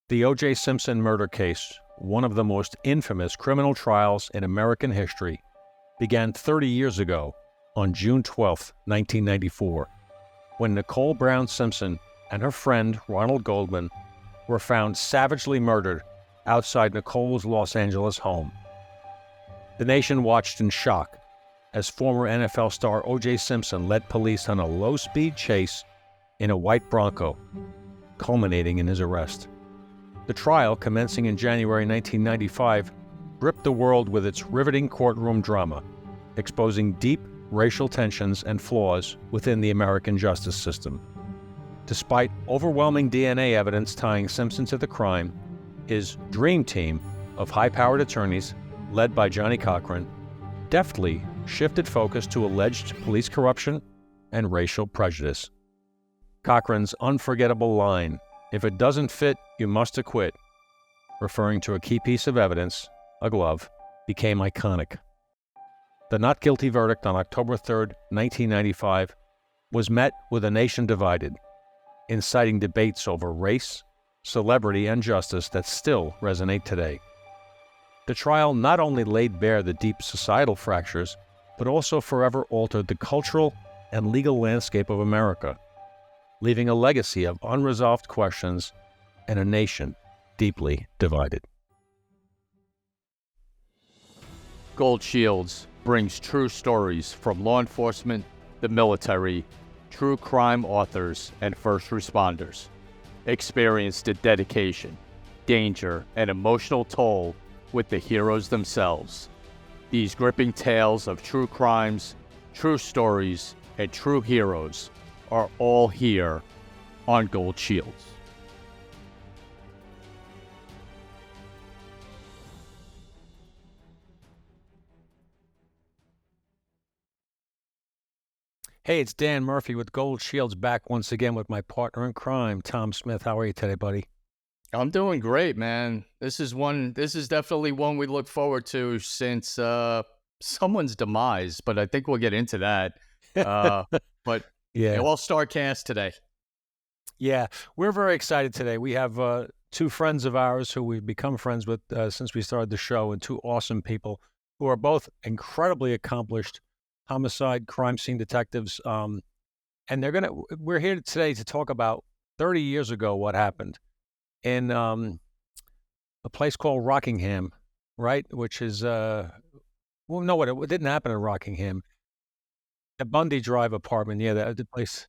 The OJ Simpson murder case, one of the most infamous criminal trials in American history, began 30 years ago on June 12, 1994, when Nicole Brown Simpson and her friend Ron Goldman were found savagely murdered outside Nicole's Los Angeles home. The nation watched in shock as former NFL star OJ Simpson led police on a low-speed chase in a white Bronco, culminating in his arrest. The trial, commencing in January 1995, gripped the world with its riveting courtroom drama, exposing deep racial tensions and flaws within the American justice system. Despite overwhelming DNA evidence tying Simpson to the crime, his dream team of high-powered attorneys, led by Johnny Cochran, deftly shifted focus to alleged police corruption and racial prejudice. Cochran's unforgettable line, "If it doesn't fit, you must acquit," referring to a key piece of evidence, a glove, became iconic. The not guilty verdict on October 3, 1995, was met with a nation divided, inciting debates over race, celebrity, and justice that still resonate today. The trial not only laid bare the deep societal fractures, but also forever altered the cultural and legal landscape of America, leaving a legacy of unresolved questions and a nation deeply divided. Goldshields brings true stories from law enforcement, the military, true crime authors, and first responders. Experience the dedication, danger, and emotional toll with the heroes themselves. These gripping tales of true crimes, true stories, and true heroes are all here on Goldshields. Hey, it's Dan Murphy with Goldshields, back once again with my partner in crime, Tom Smith. How are you today, buddy? I'm doing great, man. This is definitely one we look forward to since someone's demise, but I think we'll get into that. But Yeah. all-star cast today. Yeah, we're very excited today. We have two friends of ours who we've become friends with since we started the show, and two awesome people who are both incredibly accomplished homicide crime scene detectives. And we're here today to talk about 30 years ago what happened in a place called Rockingham, right? Which is, it didn't happen in Rockingham. The Bundy Drive apartment, yeah, the place,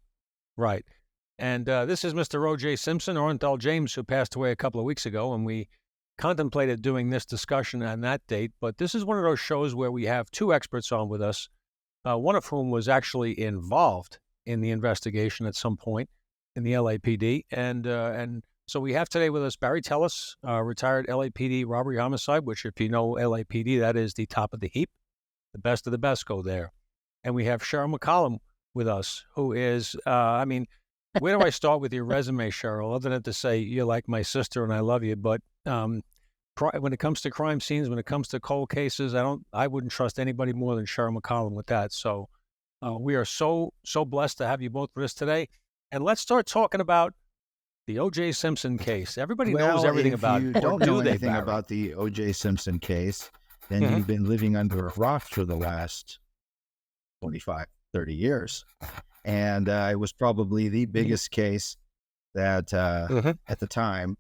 right. And this is Mr. OJ Simpson, Orenthal James, who passed away a couple of weeks ago, and we contemplated doing this discussion on that date. But this is one of those shows where we have two experts on with us, one of whom was actually involved in the investigation at some point in the LAPD. And so we have today with us Barry Tellis, retired LAPD robbery homicide, which if you know LAPD, that is the top of the heap. The best of the best go there. And we have Cheryl McCollum with us, who is, where do I start with your resume, Cheryl, other than to say you're like my sister and I love you? But when it comes to crime scenes, when it comes to cold cases, I wouldn't trust anybody more than Cheryl McCollum with that. So we are so blessed to have you both with us today. And let's start talking about the OJ Simpson case. Everybody knows everything about it. If you don't know anything Barry? about the OJ Simpson case, then Mhm. you've been living under a rock for the last 25, 30 years. And it was probably the biggest case that at the time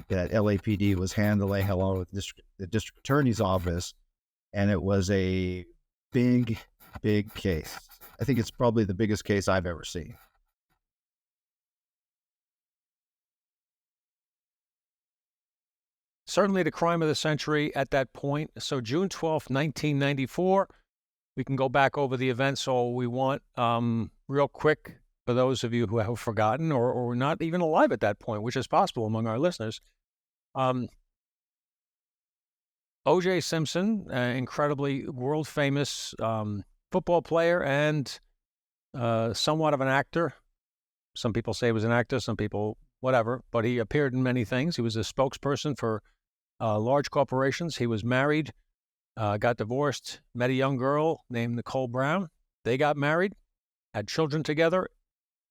that LAPD was handling along with the district attorney's office. And it was a big case. I think it's probably the biggest case I've ever seen. Certainly the crime of the century at that point. So June 12th, 1994, we can go back over the events all we want. Real quick, for those of you who have forgotten or were not even alive at that point, which is possible among our listeners. OJ Simpson, incredibly world-famous football player and somewhat of an actor. Some people say he was an actor, some people whatever, but he appeared in many things. He was a spokesperson for large corporations. He was married, got divorced, met a young girl named Nicole Brown. They got married, had children together,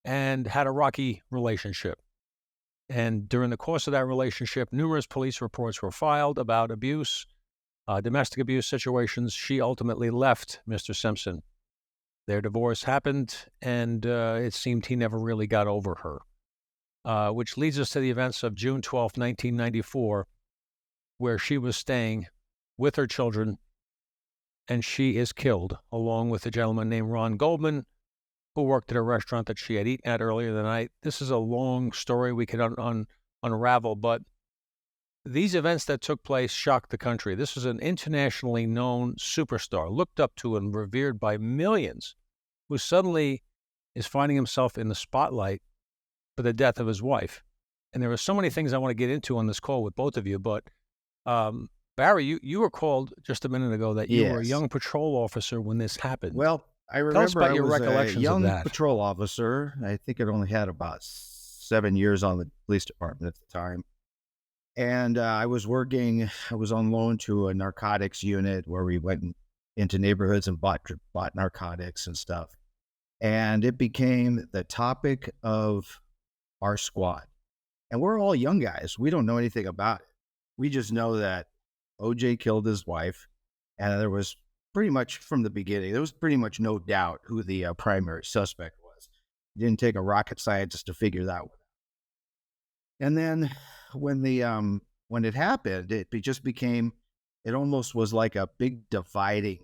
and had a rocky relationship. And during the course of that relationship, numerous police reports were filed about abuse, domestic abuse situations. She ultimately left Mr. Simpson. Their divorce happened, and it seemed he never really got over her, which leads us to the events of June 12, 1994, where she was staying with her children, and she is killed, along with a gentleman named Ron Goldman, who worked at a restaurant that she had eaten at earlier the night. This is a long story we could unravel, but these events that took place shocked the country. This is an internationally known superstar, looked up to and revered by millions, who suddenly is finding himself in the spotlight for the death of his wife. And there are so many things I want to get into on this call with both of you, but Barry, you were called just a minute ago that you were a young patrol officer when this happened. Well, I remember Tell us about your I was recollections a young of that. patrol officer. I think it only had about 7 years on the police department at the time. And I was on loan to a narcotics unit where we went into neighborhoods and bought narcotics and stuff. And it became the topic of our squad. And we're all young guys. We don't know anything about it. We just know that OJ killed his wife, and there was pretty much from the beginning, there was pretty much no doubt who the primary suspect was. It didn't take a rocket scientist to figure that one out. And then when it happened, it just became, it almost was like a big dividing.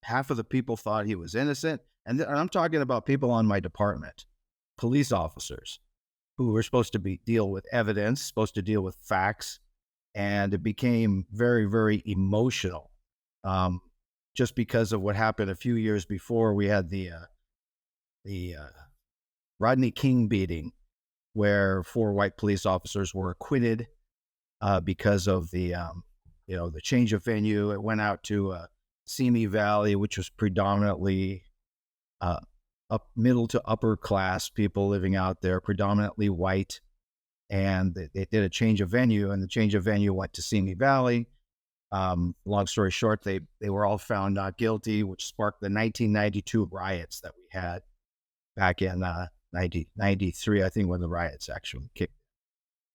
Half of the people thought he was innocent. And I'm talking about people on my department, police officers who were supposed to deal with evidence, supposed to deal with facts. And it became very, very emotional. Just because of what happened a few years before, we had the Rodney King beating, where 4 white police officers were acquitted because of the change of venue. It went out to Simi Valley, which was predominantly up middle to upper class people living out there, predominantly white. And they did a change of venue, and the change of venue went to Simi Valley. Long story short, they were all found not guilty, which sparked the 1992 riots that we had back in 93, I think, when the riots actually kicked.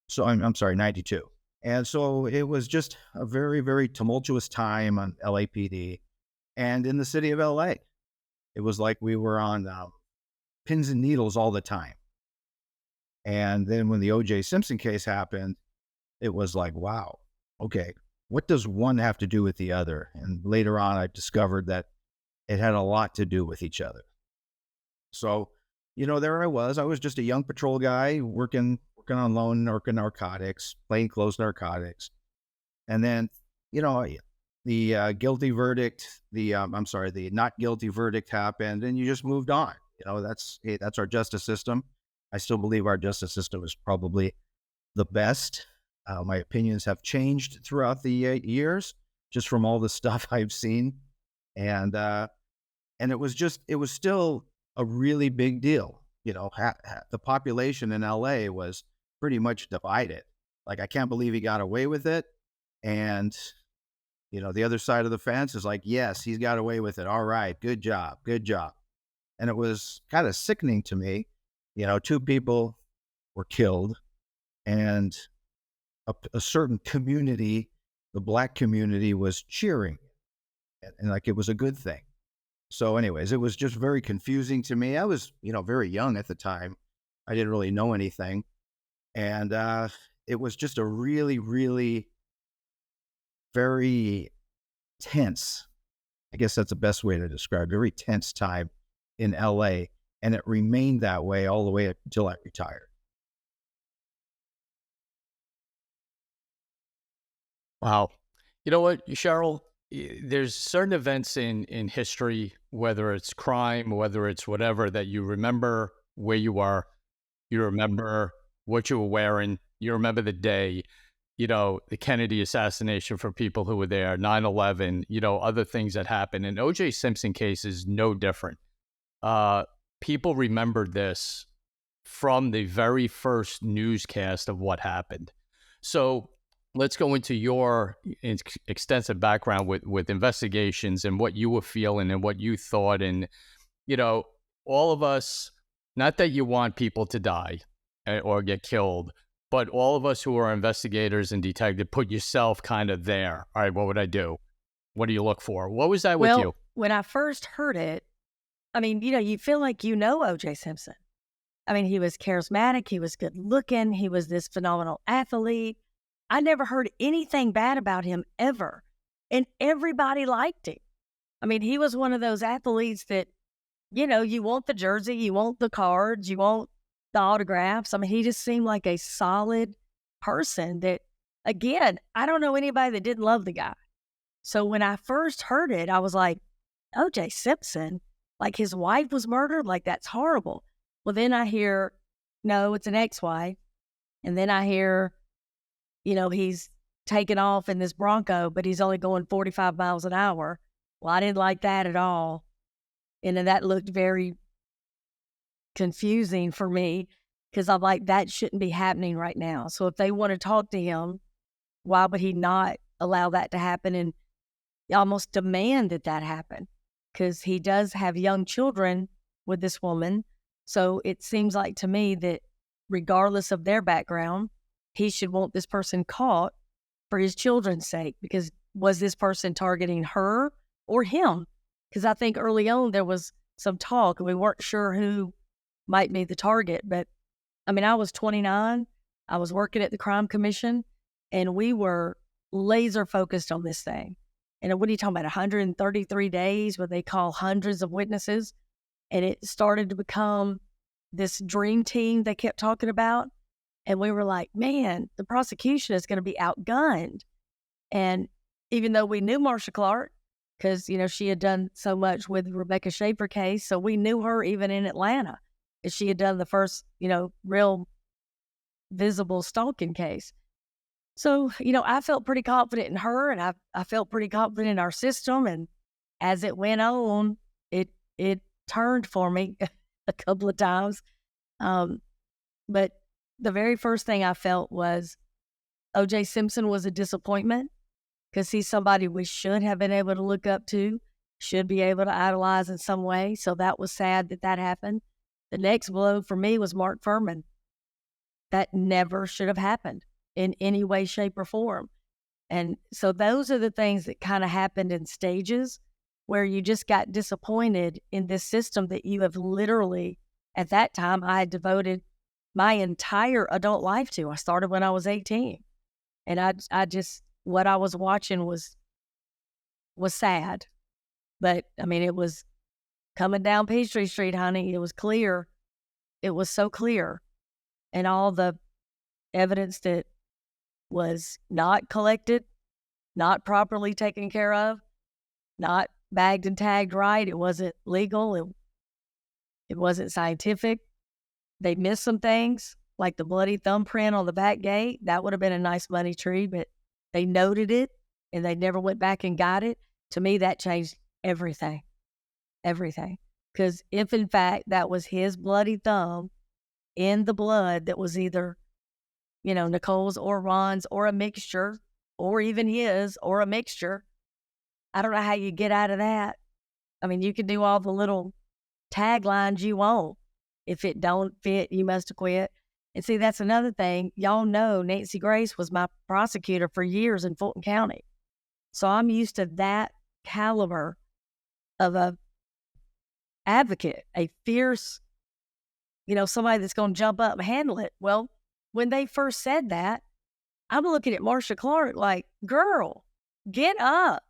So I'm sorry, 92. And so it was just a very, very tumultuous time on LAPD and in the city of LA. It was like we were on pins and needles all the time. And then when the OJ Simpson case happened, it was like, wow, okay, what does one have to do with the other? And later on, I discovered that it had a lot to do with each other. So, there I was just a young patrol guy working on loan narcotics, plainclothes narcotics. And then, the guilty verdict, the not guilty verdict happened, and you just moved on. That's our justice system. I still believe our justice system is probably the best. My opinions have changed throughout the years, just from all the stuff I've seen. And it was still a really big deal. The population in LA was pretty much divided. Like, I can't believe he got away with it. And, the other side of the fence is like, yes, he's got away with it. All right. Good job. Good job. And it was kind of sickening to me. 2 people were killed, and a certain community, the Black community, was cheering, and like it was a good thing. So anyways, it was just very confusing to me. I was, very young at the time. I didn't really know anything. And it was just a really, really very tense, I guess that's the best way to describe it, very tense time in LA. And it remained that way all the way until I retired. Wow. You know what, Cheryl? There's certain events in history, whether it's crime, whether it's whatever, that you remember where you are, you remember what you were wearing, you remember the day, the Kennedy assassination for people who were there, 9/11, other things that happened. And OJ Simpson case is no different. People remembered this from the very first newscast of what happened. So let's go into your extensive background with investigations and what you were feeling and what you thought. And, all of us, not that you want people to die or get killed, but all of us who are investigators and detectives put yourself kind of there. All right, what would I do? What do you look for? What was that with you? When I first heard it, I mean, you feel like OJ Simpson. I mean, he was charismatic. He was good looking. He was this phenomenal athlete. I never heard anything bad about him ever. And everybody liked him. I mean, he was one of those athletes that, you want the jersey, you want the cards, you want the autographs. I mean, he just seemed like a solid person that, again, I don't know anybody that didn't love the guy. So when I first heard it, I was like, OJ Simpson, like his wife was murdered? Like, that's horrible. Well, then I hear, no, it's an ex-wife. And then I hear, he's taken off in this Bronco, but he's only going 45 miles an hour. Well, I didn't like that at all. And then that looked very confusing for me because I'm like, that shouldn't be happening right now. So if they want to talk to him, why would he not allow that to happen and almost demand that happen? Because he does have young children with this woman. So it seems like to me that regardless of their background, he should want this person caught for his children's sake, because was this person targeting her or him? Because I think early on there was some talk and we weren't sure who might be the target. But I mean, I was 29. I was working at the Crime Commission and we were laser focused on this thing. And what are you talking about? 133 days where they call hundreds of witnesses. And it started to become this dream team they kept talking about. And we were like, man, the prosecution is going to be outgunned. And even though we knew Marsha Clark, because, she had done so much with Rebecca Schaefer case, so we knew her even in Atlanta. And she had done the first, real visible stalking case. So, I felt pretty confident in her, and I felt pretty confident in our system. And as it went on, it turned for me a couple of times. But the very first thing I felt was OJ Simpson was a disappointment, because he's somebody we should have been able to look up to, should be able to idolize in some way. So that was sad that happened. The next blow for me was Mark Furman. That never should have happened in any way, shape, or form. And so those are the things that kind of happened in stages where you just got disappointed in this system that you have literally, at that time, I had devoted my entire adult life to. I started when I was 18. And I just, what I was watching was sad. But, I mean, it was coming down Peachtree Street, honey. It was clear. It was so clear. And all the evidence that was not collected, not properly taken care of, not bagged and tagged right. It wasn't legal. It wasn't scientific. They missed some things, like the bloody thumbprint on the back gate. That would have been a nice money tree, but they noted it and they never went back and got it. To me, that changed everything. Everything. Because if in fact that was his bloody thumb in the blood that was either, Nicole's or Ron's or a mixture, or even his or a mixture, I don't know how you get out of that. I mean, you can do all the little taglines you want. If it don't fit, you must have quit. And see, that's another thing. Y'all know Nancy Grace was my prosecutor for years in Fulton County. So I'm used to that caliber of a advocate, a fierce, somebody that's going to jump up and handle it. Well, when they first said that, I'm looking at Marsha Clark like, girl, get up.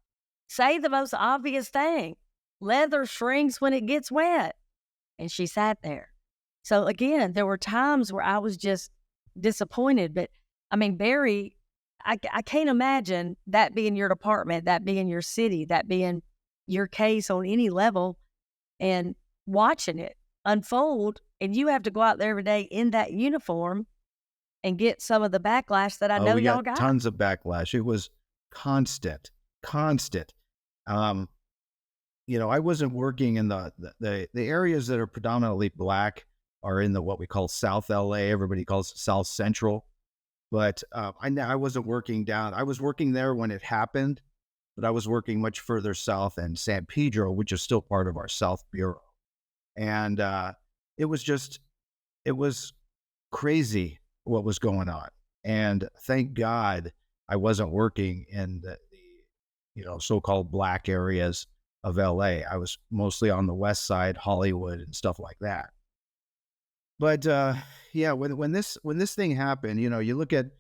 Say the most obvious thing. Leather shrinks when it gets wet. And she sat there. So again, there were times where I was just disappointed. But I mean, Barry, I can't imagine that being your department, that being your city, that being your case on any level, and watching it unfold. And you have to go out there every day in that uniform and get some of the backlash that I know y'all got. Tons of backlash. It was constant. I wasn't working in the areas that are predominantly Black are in what we call South LA. Everybody calls it South Central. But I wasn't working down. I was working there when it happened, but I was working much further south in San Pedro, which is still part of our South Bureau. And it was crazy what was going on. And thank God I wasn't working in the so-called black areas of LA. I was mostly on the west side, Hollywood and stuff like that. But yeah, when this thing happened, you look at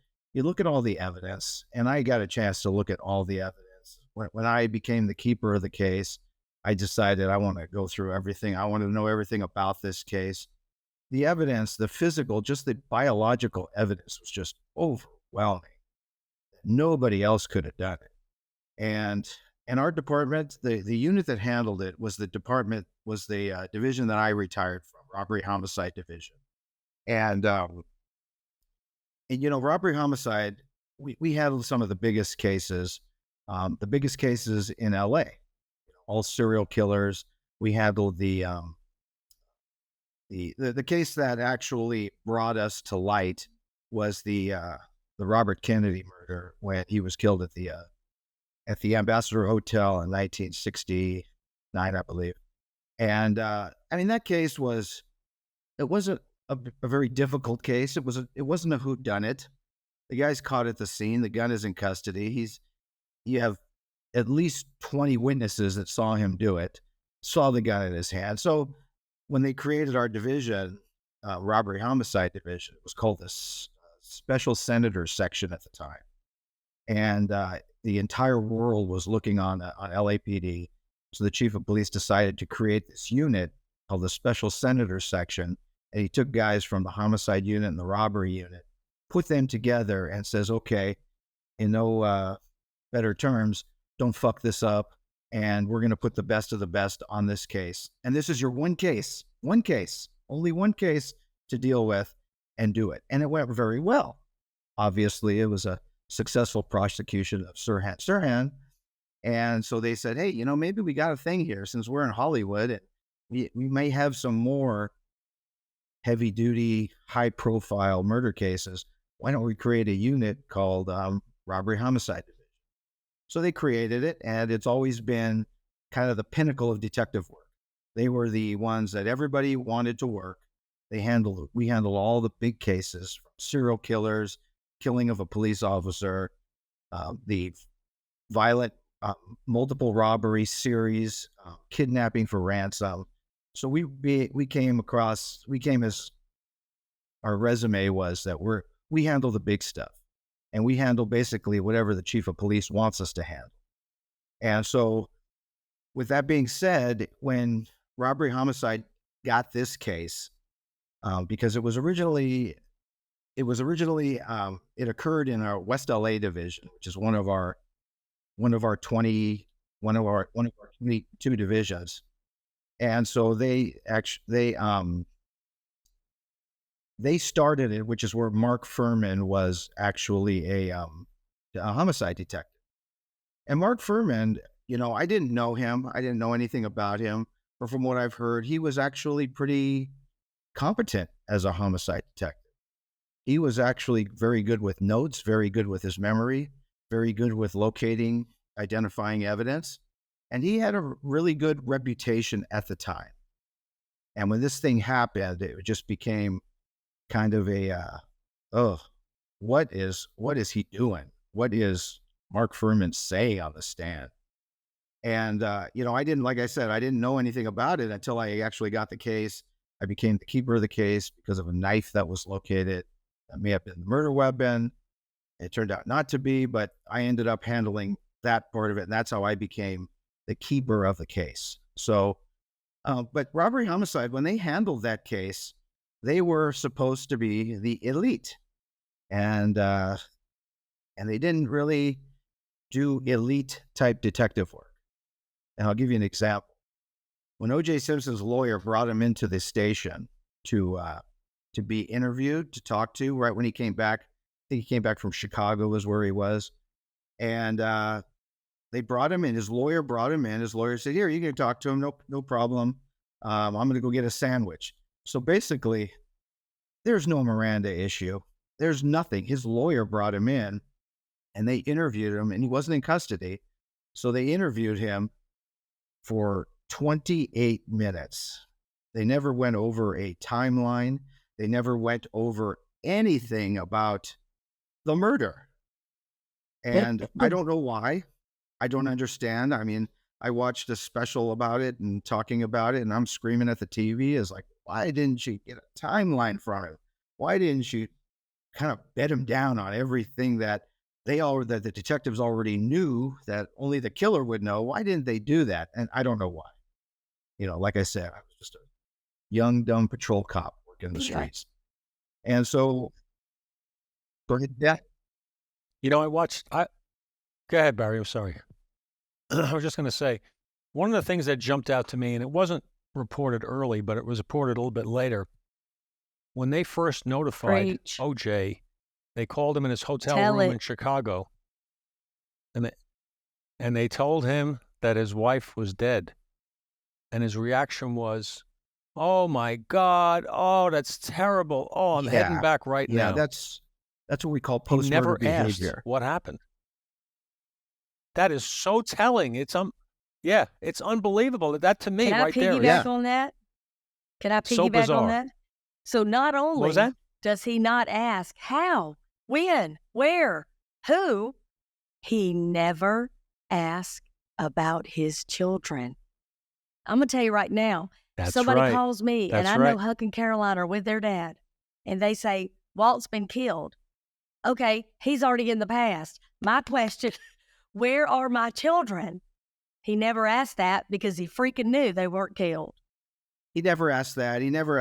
all the evidence, and I got a chance to look at all the evidence. When I became the keeper of the case, I decided I want to go through everything. I want to know everything about this case. The evidence, the physical, just the biological evidence was just overwhelming. Nobody else could have done it. And our department, the unit that handled it was the division that I retired from, robbery homicide division. And robbery homicide, we handled some of the biggest cases in LA, all serial killers. We handled the case that actually brought us to light was the Robert Kennedy murder, when he was killed at the Ambassador Hotel in 1969, I believe. And that case wasn't a very difficult case. It wasn't a whodunit. The guy's caught at the scene. The gun is in custody. You have at least 20 witnesses that saw him do it, saw the gun in his hand. So when they created our division, robbery homicide division, it was called the Special Senator Section at the time. And the entire world was looking on LAPD. So the chief of police decided to create this unit called the Special Senator Section. And he took guys from the homicide unit and the robbery unit, put them together, and says, okay, in no better terms, don't fuck this up. And we're going to put the best of the best on this case. And this is your one case, only one case to deal with, and do it. And it went very well. Obviously, it was a successful prosecution of Sirhan. And so they said, hey, maybe we got a thing here, since we're in Hollywood, and we may have some more heavy duty, high profile murder cases. Why don't we create a unit called robbery homicide division? So they created it, and it's always been kind of the pinnacle of detective work. They were the ones that everybody wanted to work. We handle all the big cases, from serial killers, killing of a police officer, the violent multiple robbery series, kidnapping for ransom. So we came as our resume was that we handle the big stuff, and we handle basically whatever the chief of police wants us to handle. And so, with that being said, when robbery homicide got this case, because it occurred in our West LA division, which is one of our 22 divisions. And so they started it, which is where Mark Furman was actually a homicide detective. And Mark Furman, I didn't know him. I didn't know anything about him. But from what I've heard, he was actually pretty competent as a homicide detective. He was actually very good with notes, very good with his memory, very good with locating, identifying evidence. And he had a really good reputation at the time. And when this thing happened, it just became kind of what is he doing? What is Mark Furman saying on the stand? And, I didn't know anything about it until I actually got the case. I became the keeper of the case because of a knife that was located. That may have been the murder weapon. It turned out not to be, but I ended up handling that part of it. And that's how I became the keeper of the case. So, but robbery homicide, when they handled that case, they were supposed to be the elite. And they didn't really do elite type detective work. And I'll give you an example. When OJ Simpson's lawyer brought him into the station to be interviewed, to talk to, right when he came back, I think he came back from Chicago was where he was. And they brought him in. His lawyer brought him in. His lawyer said, here, you can talk to him. No problem. I'm going to go get a sandwich. So basically, there's no Miranda issue. There's nothing. His lawyer brought him in, and they interviewed him, and he wasn't in custody. So they interviewed him for 28 minutes. They never went over a timeline. They never went over anything about the murder. And I don't know why. I don't understand. I mean, I watched a special about it and talking about it, and I'm screaming at the TV. Is like, why didn't you get a timeline from him? Why didn't you kind of bed him down on everything that that the detectives already knew that only the killer would know? Why didn't they do that? And I don't know why. Like I said, I was just a young, dumb patrol cop working the streets. And so, go ahead. Yeah. Go ahead, Barry. I'm sorry. I was just going to say, one of the things that jumped out to me, and it wasn't reported early, but it was reported a little bit later, when they first notified OJ, they called him in his hotel room in Chicago, and they told him that his wife was dead. And his reaction was, "Oh my God! Oh, that's terrible! Oh, I'm heading back right now." Yeah, that's what we call post-murder behavior. Asked what happened. That is so telling. It's unbelievable. That to me, right there. Can I piggyback on that? Can I piggyback on that? So not only does he not ask how, when, where, who, he never asked about his children. I'm going to tell you right now, somebody calls me, and I know Huck and Caroline are with their dad, and they say, Walt's been killed. Okay, he's already in the past. My question, where are my children? He never asked that because he freaking knew they weren't killed. He never asked that. He never,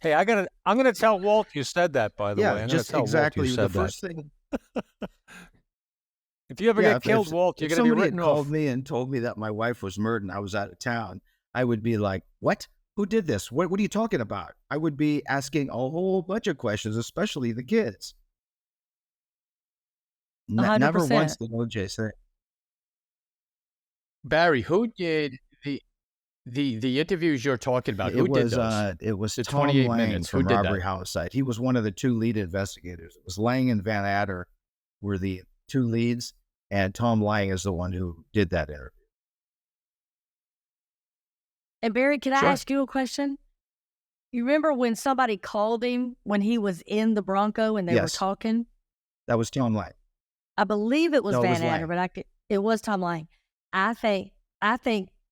Hey, I'm gonna tell Walt you said that, by the way. I'm just exactly the first thing. If you ever get killed, Walt, you're going to be written off. If somebody had called me and told me that my wife was murdered and I was out of town, I would be like, what? Who did this? What are you talking about? I would be asking a whole bunch of questions, especially the kids. 100%. Never once did OJ say. Barry, who did the interviews you're talking about? Who did those? It was the Tom 28 Lang minutes. from Who did Robbery that? Homicide. He was one of the two lead investigators. It was Lang and Van Adder were the two leads, and Tom Lang is the one who did that interview. And Barry, can I ask you a question? You remember when somebody called him when he was in the Bronco and they were talking? That was Tom Lang. I believe it was Van Adder, but it was Tom Lang. I think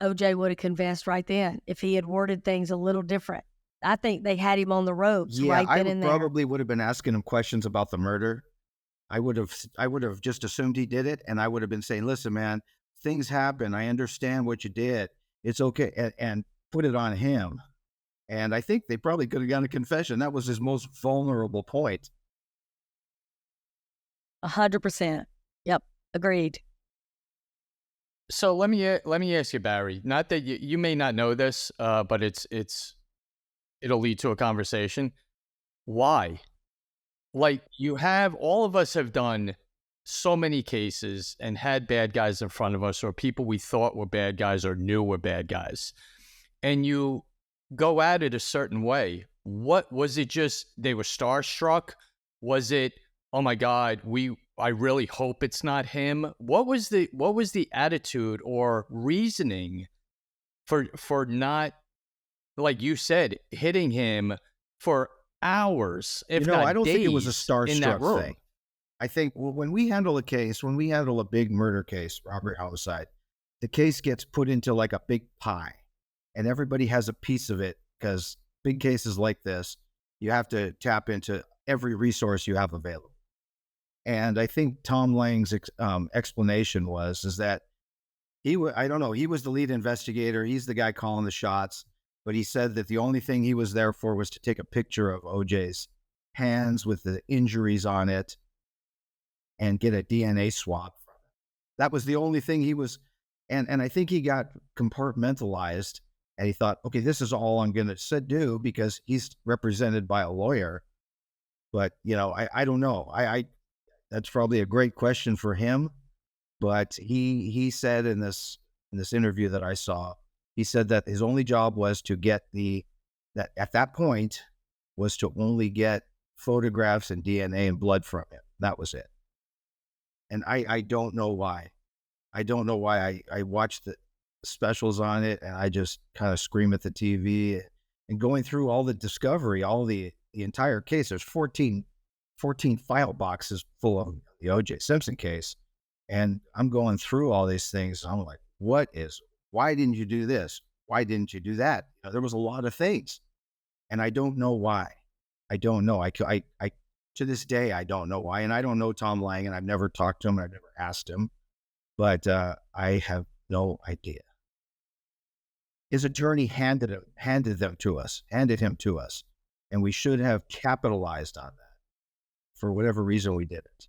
OJ would have confessed right then if he had worded things a little different. I think they had him on the ropes right then and there. I probably would have been asking him questions about the murder. I would have just assumed he did it, and I would have been saying, "Listen, man, things happen. I understand what you did. It's okay," and put it on him. And I think they probably could have gotten a confession. That was his most vulnerable point. 100%. Yep, agreed. So let me ask you, Barry. Not that you may not know this, but it'll lead to a conversation. Why? Like, all of us have done so many cases and had bad guys in front of us, or people we thought were bad guys or knew were bad guys, and you go at it a certain way. What was it? Just they were starstruck? Was it, oh my God, I really hope it's not him? What was the attitude or reasoning for not, like you said, hitting him for hours, if not I don't days, think it was a starstruck thing. I think when we handle a big murder case, robbery homicide, the case gets put into like a big pie, and everybody has a piece of it, because big cases like this, you have to tap into every resource you have available. And I think Tom Lang's explanation is that he was the lead investigator. He's the guy calling the shots, but he said that the only thing he was there for was to take a picture of OJ's hands with the injuries on it and get a DNA swab from it. That was the only thing he was, and I think he got compartmentalized, and he thought, okay, this is all I'm going to do because he's represented by a lawyer. But, I don't know. That's probably a great question for him, but he said in this interview that I saw, he said that his only job was to get that at that point was to only get photographs and DNA and blood from him. That was it. And I don't know why. I don't know why. I watched the specials on it and I just kind of scream at the TV. and going through all the discovery, all the entire case. There's 14 file boxes full of the OJ Simpson case. And I'm going through all these things. I'm like, why didn't you do this? Why didn't you do that? There was a lot of things. And I don't know why. I don't know. I to this day, I don't know why. And I don't know Tom Lang, and I've never talked to him. I've never asked him, but I have no idea. His attorney handed him to us, and we should have capitalized on that. For whatever reason, we didn't.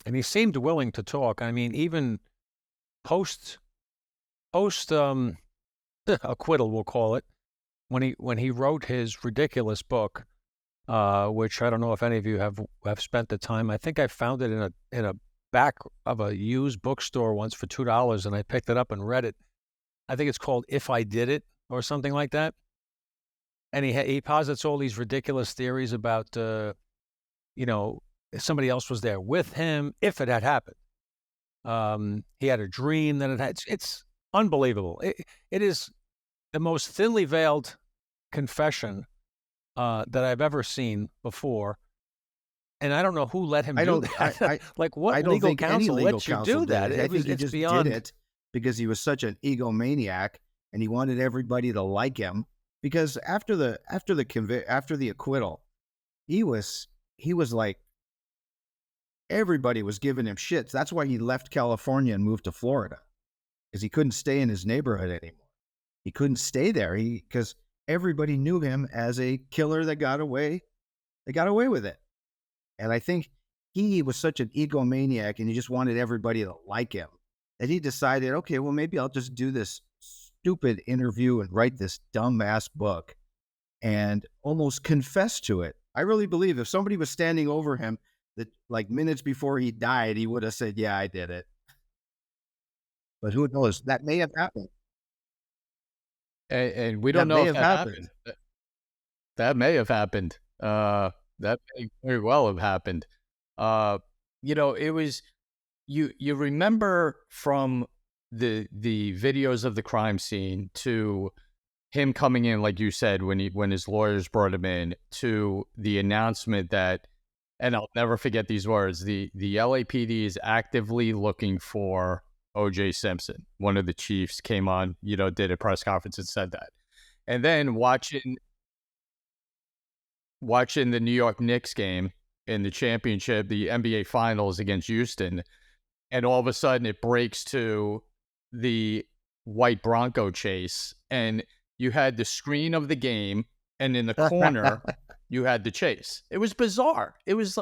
And he seemed willing to talk. I mean, even post acquittal, we'll call it, when he wrote his ridiculous book, which I don't know if any of you have spent the time. I think I found it in a back of a used bookstore once for $2, and I picked it up and read it. I think it's called "If I Did It" or something like that. And he posits all these ridiculous theories about if somebody else was there with him if it had happened. He had a dream that it had. It's unbelievable. It is the most thinly veiled confession that I've ever seen before. And I don't know who let him do that. Like, what legal counsel lets you do that? I think he just did it because he was such an egomaniac and he wanted everybody to like him. Because after the acquittal, he was like, everybody was giving him shit. That's why he left California and moved to Florida, because he couldn't stay in his neighborhood anymore. He couldn't stay there because everybody knew him as a killer that got away. They got away with it. And I think he was such an egomaniac and he just wanted everybody to like him that he decided, okay, well, maybe I'll just do this stupid interview and write this dumbass book and almost confess to it. I really believe if somebody was standing over him that like minutes before he died, he would have said, yeah, I did it. But who knows? That may have happened. And we don't know if that happened. That may have happened. That may very well have happened. It was, you remember from the videos of the crime scene to him coming in, like you said, when his lawyers brought him in, to the announcement that, and I'll never forget these words, the LAPD is actively looking for OJ Simpson. One of the chiefs came on, did a press conference and said that. And then watching the New York Knicks game in the championship, the NBA Finals against Houston, and all of a sudden it breaks to the white Bronco chase, and you had the screen of the game, and in the corner you had the chase. It was bizarre. It was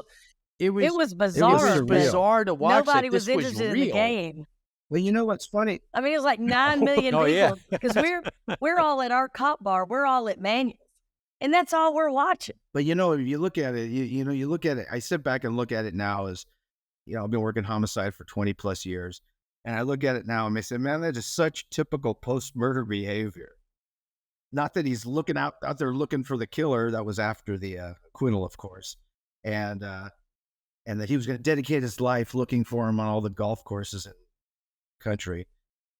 bizarre to watch. Nobody was interested in the game. Well, you know what's funny? I mean, it was like 9 million people because we're all at our cop bar. We're all at Manuel's. And that's all we're watching. But if you look at it, you look at it. I sit back and look at it now as, I've been working homicide for 20 plus years. And I look at it now and I say, man, that is such typical post-murder behavior. Not that he's looking out there looking for the killer. That was after the acquittal, of course. And that he was going to dedicate his life looking for him on all the golf courses in the country.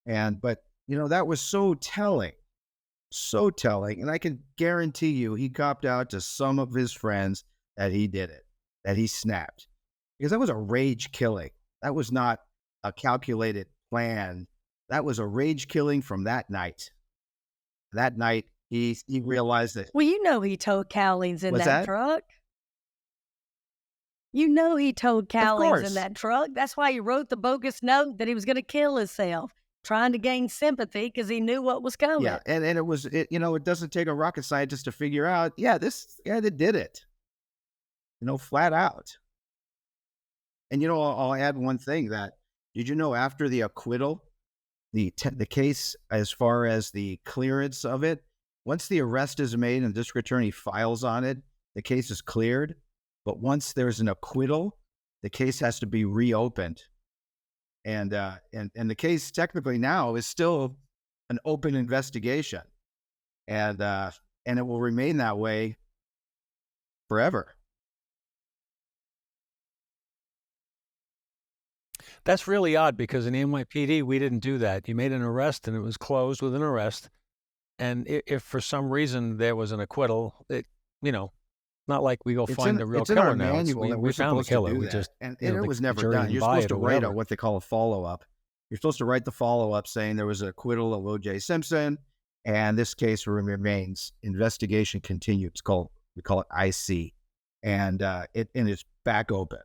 But that was so telling. So telling, and I can guarantee you he copped out to some of his friends that he did it, that he snapped, because that was a rage killing. That was not a calculated plan. That was a rage killing from that night. That night, he realized that. Well, he told Cowlings in that truck. He told Cowlings in that truck. That's why he wrote the bogus note that he was going to kill himself, trying to gain sympathy because he knew what was coming. Yeah, and it doesn't take a rocket scientist to figure out, this guy that did it, flat out. And, I'll add one thing that, did you know after the acquittal, the case, as far as the clearance of it, once the arrest is made and the district attorney files on it, the case is cleared. But once there's an acquittal, the case has to be reopened. And the case technically now is still an open investigation, and it will remain that way forever. That's really odd because in the NYPD, we didn't do that. You made an arrest and it was closed with an arrest. And if for some reason there was an acquittal, not like we go find the real it's in killer our now. manual that we're We found the supposed to killer. do We that. just, and the it was never jury done. didn't You're buy supposed it to or write whatever. what they call a follow-up. You're supposed to write the follow-up saying there was an acquittal of OJ Simpson, and this case remains. Investigation continues. We call it IC, and it's back open.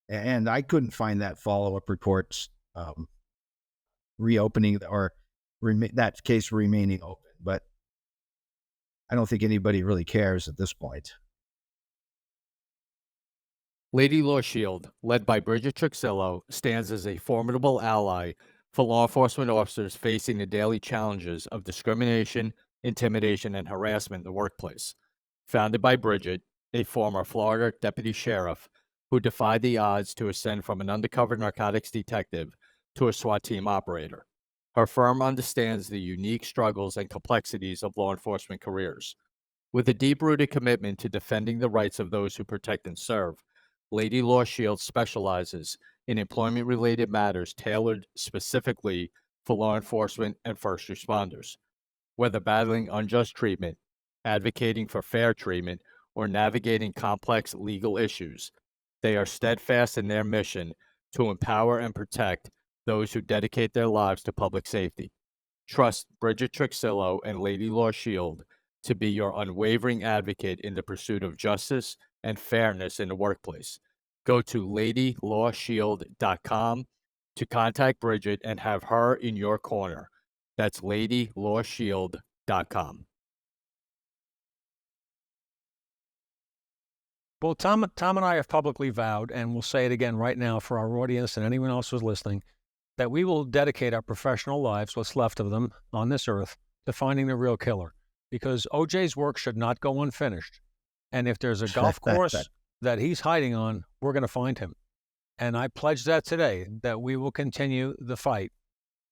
And I couldn't find that follow-up report reopening or that case remaining open, but I don't think anybody really cares at this point. Lady Law Shield, led by Bridget Truxillo, stands as a formidable ally for law enforcement officers facing the daily challenges of discrimination, intimidation, and harassment in the workplace. Founded by Bridget, a former Florida deputy sheriff who defied the odds to ascend from an undercover narcotics detective to a SWAT team operator. Her firm understands the unique struggles and complexities of law enforcement careers. With a deep-rooted commitment to defending the rights of those who protect and serve, Lady Law Shield specializes in employment-related matters tailored specifically for law enforcement and first responders. Whether battling unjust treatment, advocating for fair treatment, or navigating complex legal issues, they are steadfast in their mission to empower and protect those who dedicate their lives to public safety. Trust Bridget Truxillo and Lady Law Shield to be your unwavering advocate in the pursuit of justice and fairness in the workplace. Go to ladylawshield.com to contact Bridget and have her in your corner. That's ladylawshield.com. Well, Tom and I have publicly vowed, and we'll say it again right now for our audience and anyone else who's listening, that we will dedicate our professional lives, what's left of them on this earth, to finding the real killer. Because OJ's work should not go unfinished. And if there's a golf course that he's hiding on, we're going to find him. And I pledge that today, that we will continue the fight.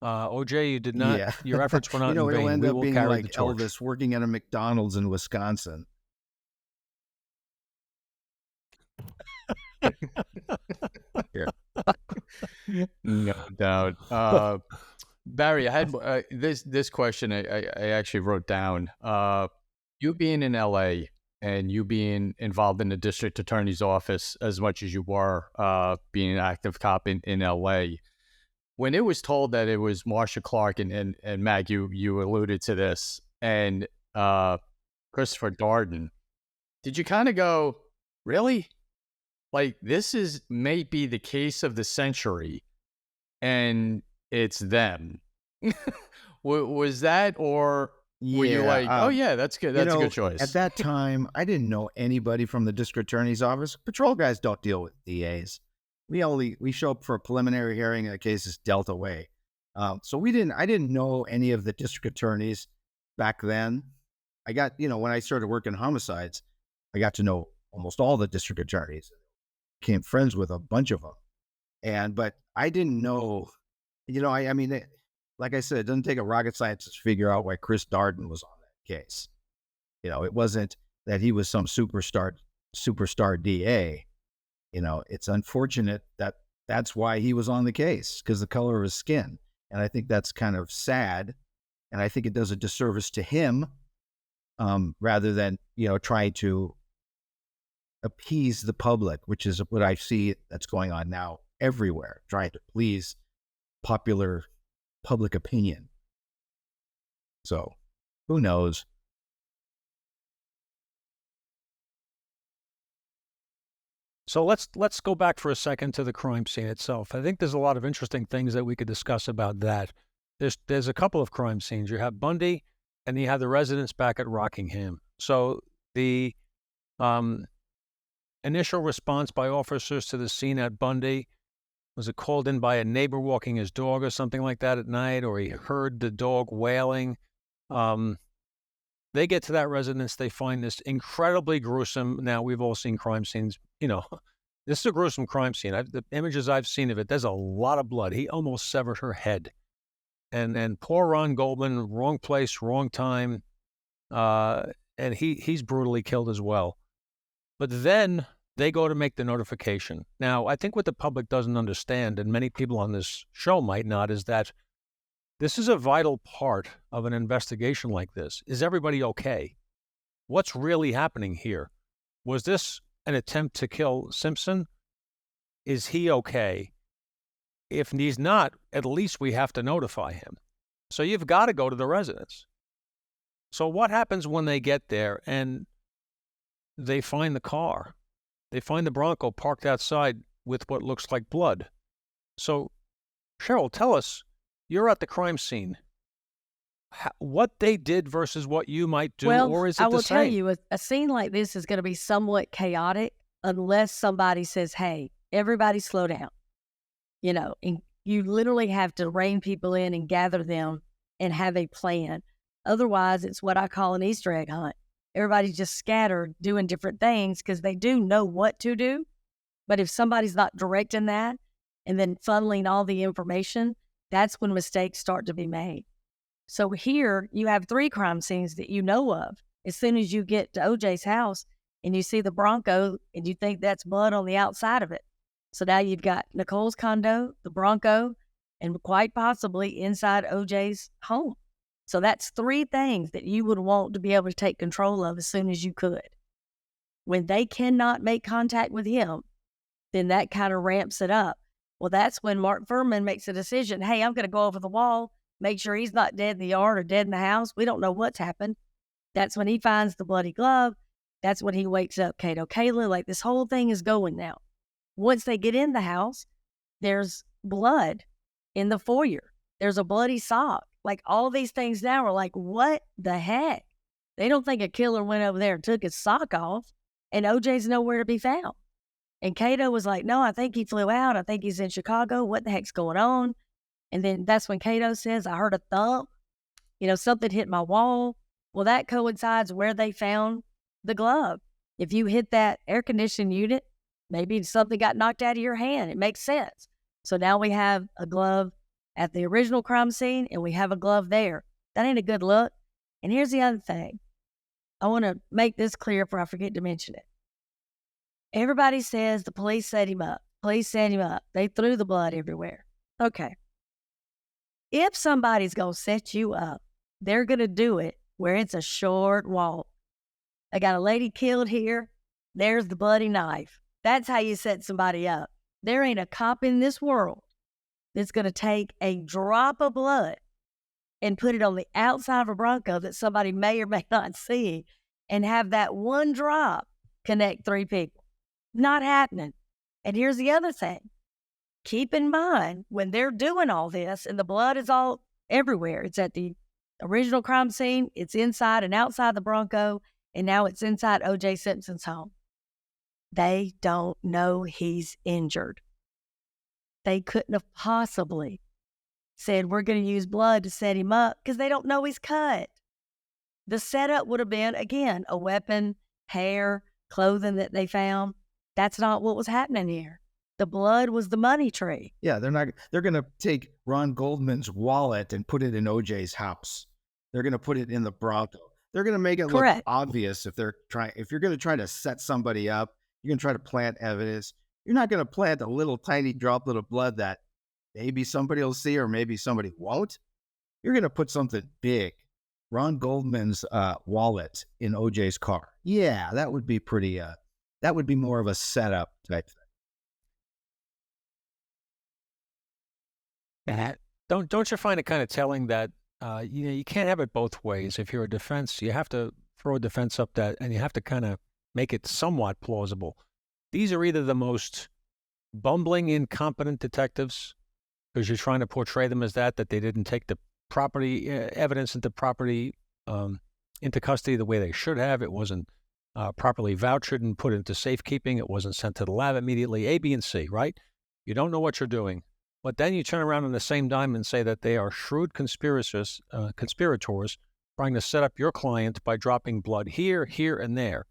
OJ, you did not, your efforts were not in vain. It'll end we up will being carry like the torch. Elvis working at a McDonald's in Wisconsin. No doubt. Barry, I had this question I actually wrote down. You being in LA and you being involved in the district attorney's office as much as you were being an active cop in LA, when it was told that it was Marsha Clark and Mag, you alluded to this, and Christopher Darden, did you kind of go, really? Like, this may be the case of the century, and it's them. Was that, or were you like, oh yeah, that's good. That's a good choice. At that time, I didn't know anybody from the district attorney's office. Patrol guys don't deal with DAs. We show up for a preliminary hearing and the case is dealt away. So I didn't know any of the district attorneys back then. I got, when I started working homicides, I got to know almost all the district attorneys. Became friends with a bunch of them. But I didn't know, I mean, like I said, it doesn't take a rocket scientist to figure out why Chris Darden was on that case. It wasn't that he was some superstar DA. It's unfortunate that that's why he was on the case, because the color of his skin. And I think that's kind of sad. And I think it does a disservice to him, rather than, trying to appease the public, which is what I see that's going on now everywhere, trying to please popular public opinion. So who knows? So let's go back for a second to the crime scene itself. I think there's a lot of interesting things that we could discuss about that. There's a couple of crime scenes. You have Bundy, and you have the residence back at Rockingham. So the initial response by officers to the scene at Bundy, was it called in by a neighbor walking his dog or something like that at night, or he heard the dog wailing? They get to that residence, they find this incredibly gruesome. Now, we've all seen crime scenes, this is a gruesome crime scene. The images I've seen of it, there's a lot of blood. He almost severed her head. And poor Ron Goldman, wrong place, wrong time. And he's brutally killed as well. But then They go to make the notification. Now, I think what the public doesn't understand, and many people on this show might not, is that this is a vital part of an investigation like this. Is everybody okay? What's really happening here? Was this an attempt to kill Simpson? Is he okay? If he's not, at least we have to notify him. So you've got to go to the residence. So what happens when they get there and they find the car? They find the Bronco parked outside with what looks like blood. So, Cheryl, tell us, you're at the crime scene. What they did versus what you might do, or is it the same? I will tell you, a scene like this is going to be somewhat chaotic unless somebody says, hey, everybody slow down. You know, and you literally have to rein people in and gather them and have a plan. Otherwise, it's what I call an Easter egg hunt. Everybody's just scattered doing different things because they do know what to do. But if somebody's not directing that and then funneling all the information, that's when mistakes start to be made. So here you have 3 crime scenes that you know of. As soon as you get to OJ's house and you see the Bronco and you think that's blood on the outside of it. So now you've got Nicole's condo, the Bronco, and quite possibly inside OJ's home. So that's 3 things that you would want to be able to take control of as soon as you could. When they cannot make contact with him, then that kind of ramps it up. Well, that's when Mark Furman makes a decision. Hey, I'm going to go over the wall, make sure he's not dead in the yard or dead in the house. We don't know what's happened. That's when he finds the bloody glove. That's when he wakes up Kato Kayla. Like, this whole thing is going now. Once they get in the house, there's blood in the foyer. There's a bloody sock. Like, all these things now are like, what the heck? They don't think a killer went over there and took his sock off, and OJ's nowhere to be found. And Kato was like, no, I think he flew out. I think he's in Chicago. What the heck's going on? And then that's when Kato says, I heard a thump. You know, something hit my wall. Well, that coincides where they found the glove. If you hit that air conditioning unit, maybe something got knocked out of your hand. It makes sense. So now we have a glove at the original crime scene, and we have a glove there. That ain't a good look. And here's the other thing. I want to make this clear before I forget to mention it. Everybody says the police set him up. Police set him up. They threw the blood everywhere. Okay. If somebody's going to set you up, they're going to do it where it's a short walk. I got a lady killed here. There's the bloody knife. That's how you set somebody up. There ain't a cop in this world that's going to take a drop of blood and put it on the outside of a Bronco that somebody may or may not see and have that one drop connect 3 people. Not happening. And here's the other thing. Keep in mind, when they're doing all this and the blood is all everywhere, it's at the original crime scene, it's inside and outside the Bronco, and now it's inside OJ Simpson's home. They don't know he's injured. They couldn't have possibly said, we're going to use blood to set him up because they don't know he's cut. The setup would have been, again, a weapon, hair, clothing that they found. That's not what was happening here. The blood was the money tree. Yeah, they're going to take Ron Goldman's wallet and put it in OJ's house. They're going to put it in the Bronco. They're going to make it Correct. Look obvious if you're going to try to set somebody up, you're going to try to plant evidence. You're not going to plant a little tiny droplet of blood that maybe somebody will see or maybe somebody won't. You're going to put something big, Ron Goldman's wallet in OJ's car. Yeah, that would be pretty, that would be more of a setup type thing. Don't you find it kind of telling that you can't have it both ways? If you're a defense, you have to throw a defense up that, and you have to kind of make it somewhat plausible. These are either the most bumbling, incompetent detectives, because you're trying to portray them as that they didn't take the property evidence into custody the way they should have. It wasn't properly vouched and put into safekeeping. It wasn't sent to the lab immediately. A, B, and C, right? You don't know what you're doing. But then you turn around on the same dime and say that they are shrewd conspirators trying to set up your client by dropping blood here, here, and there.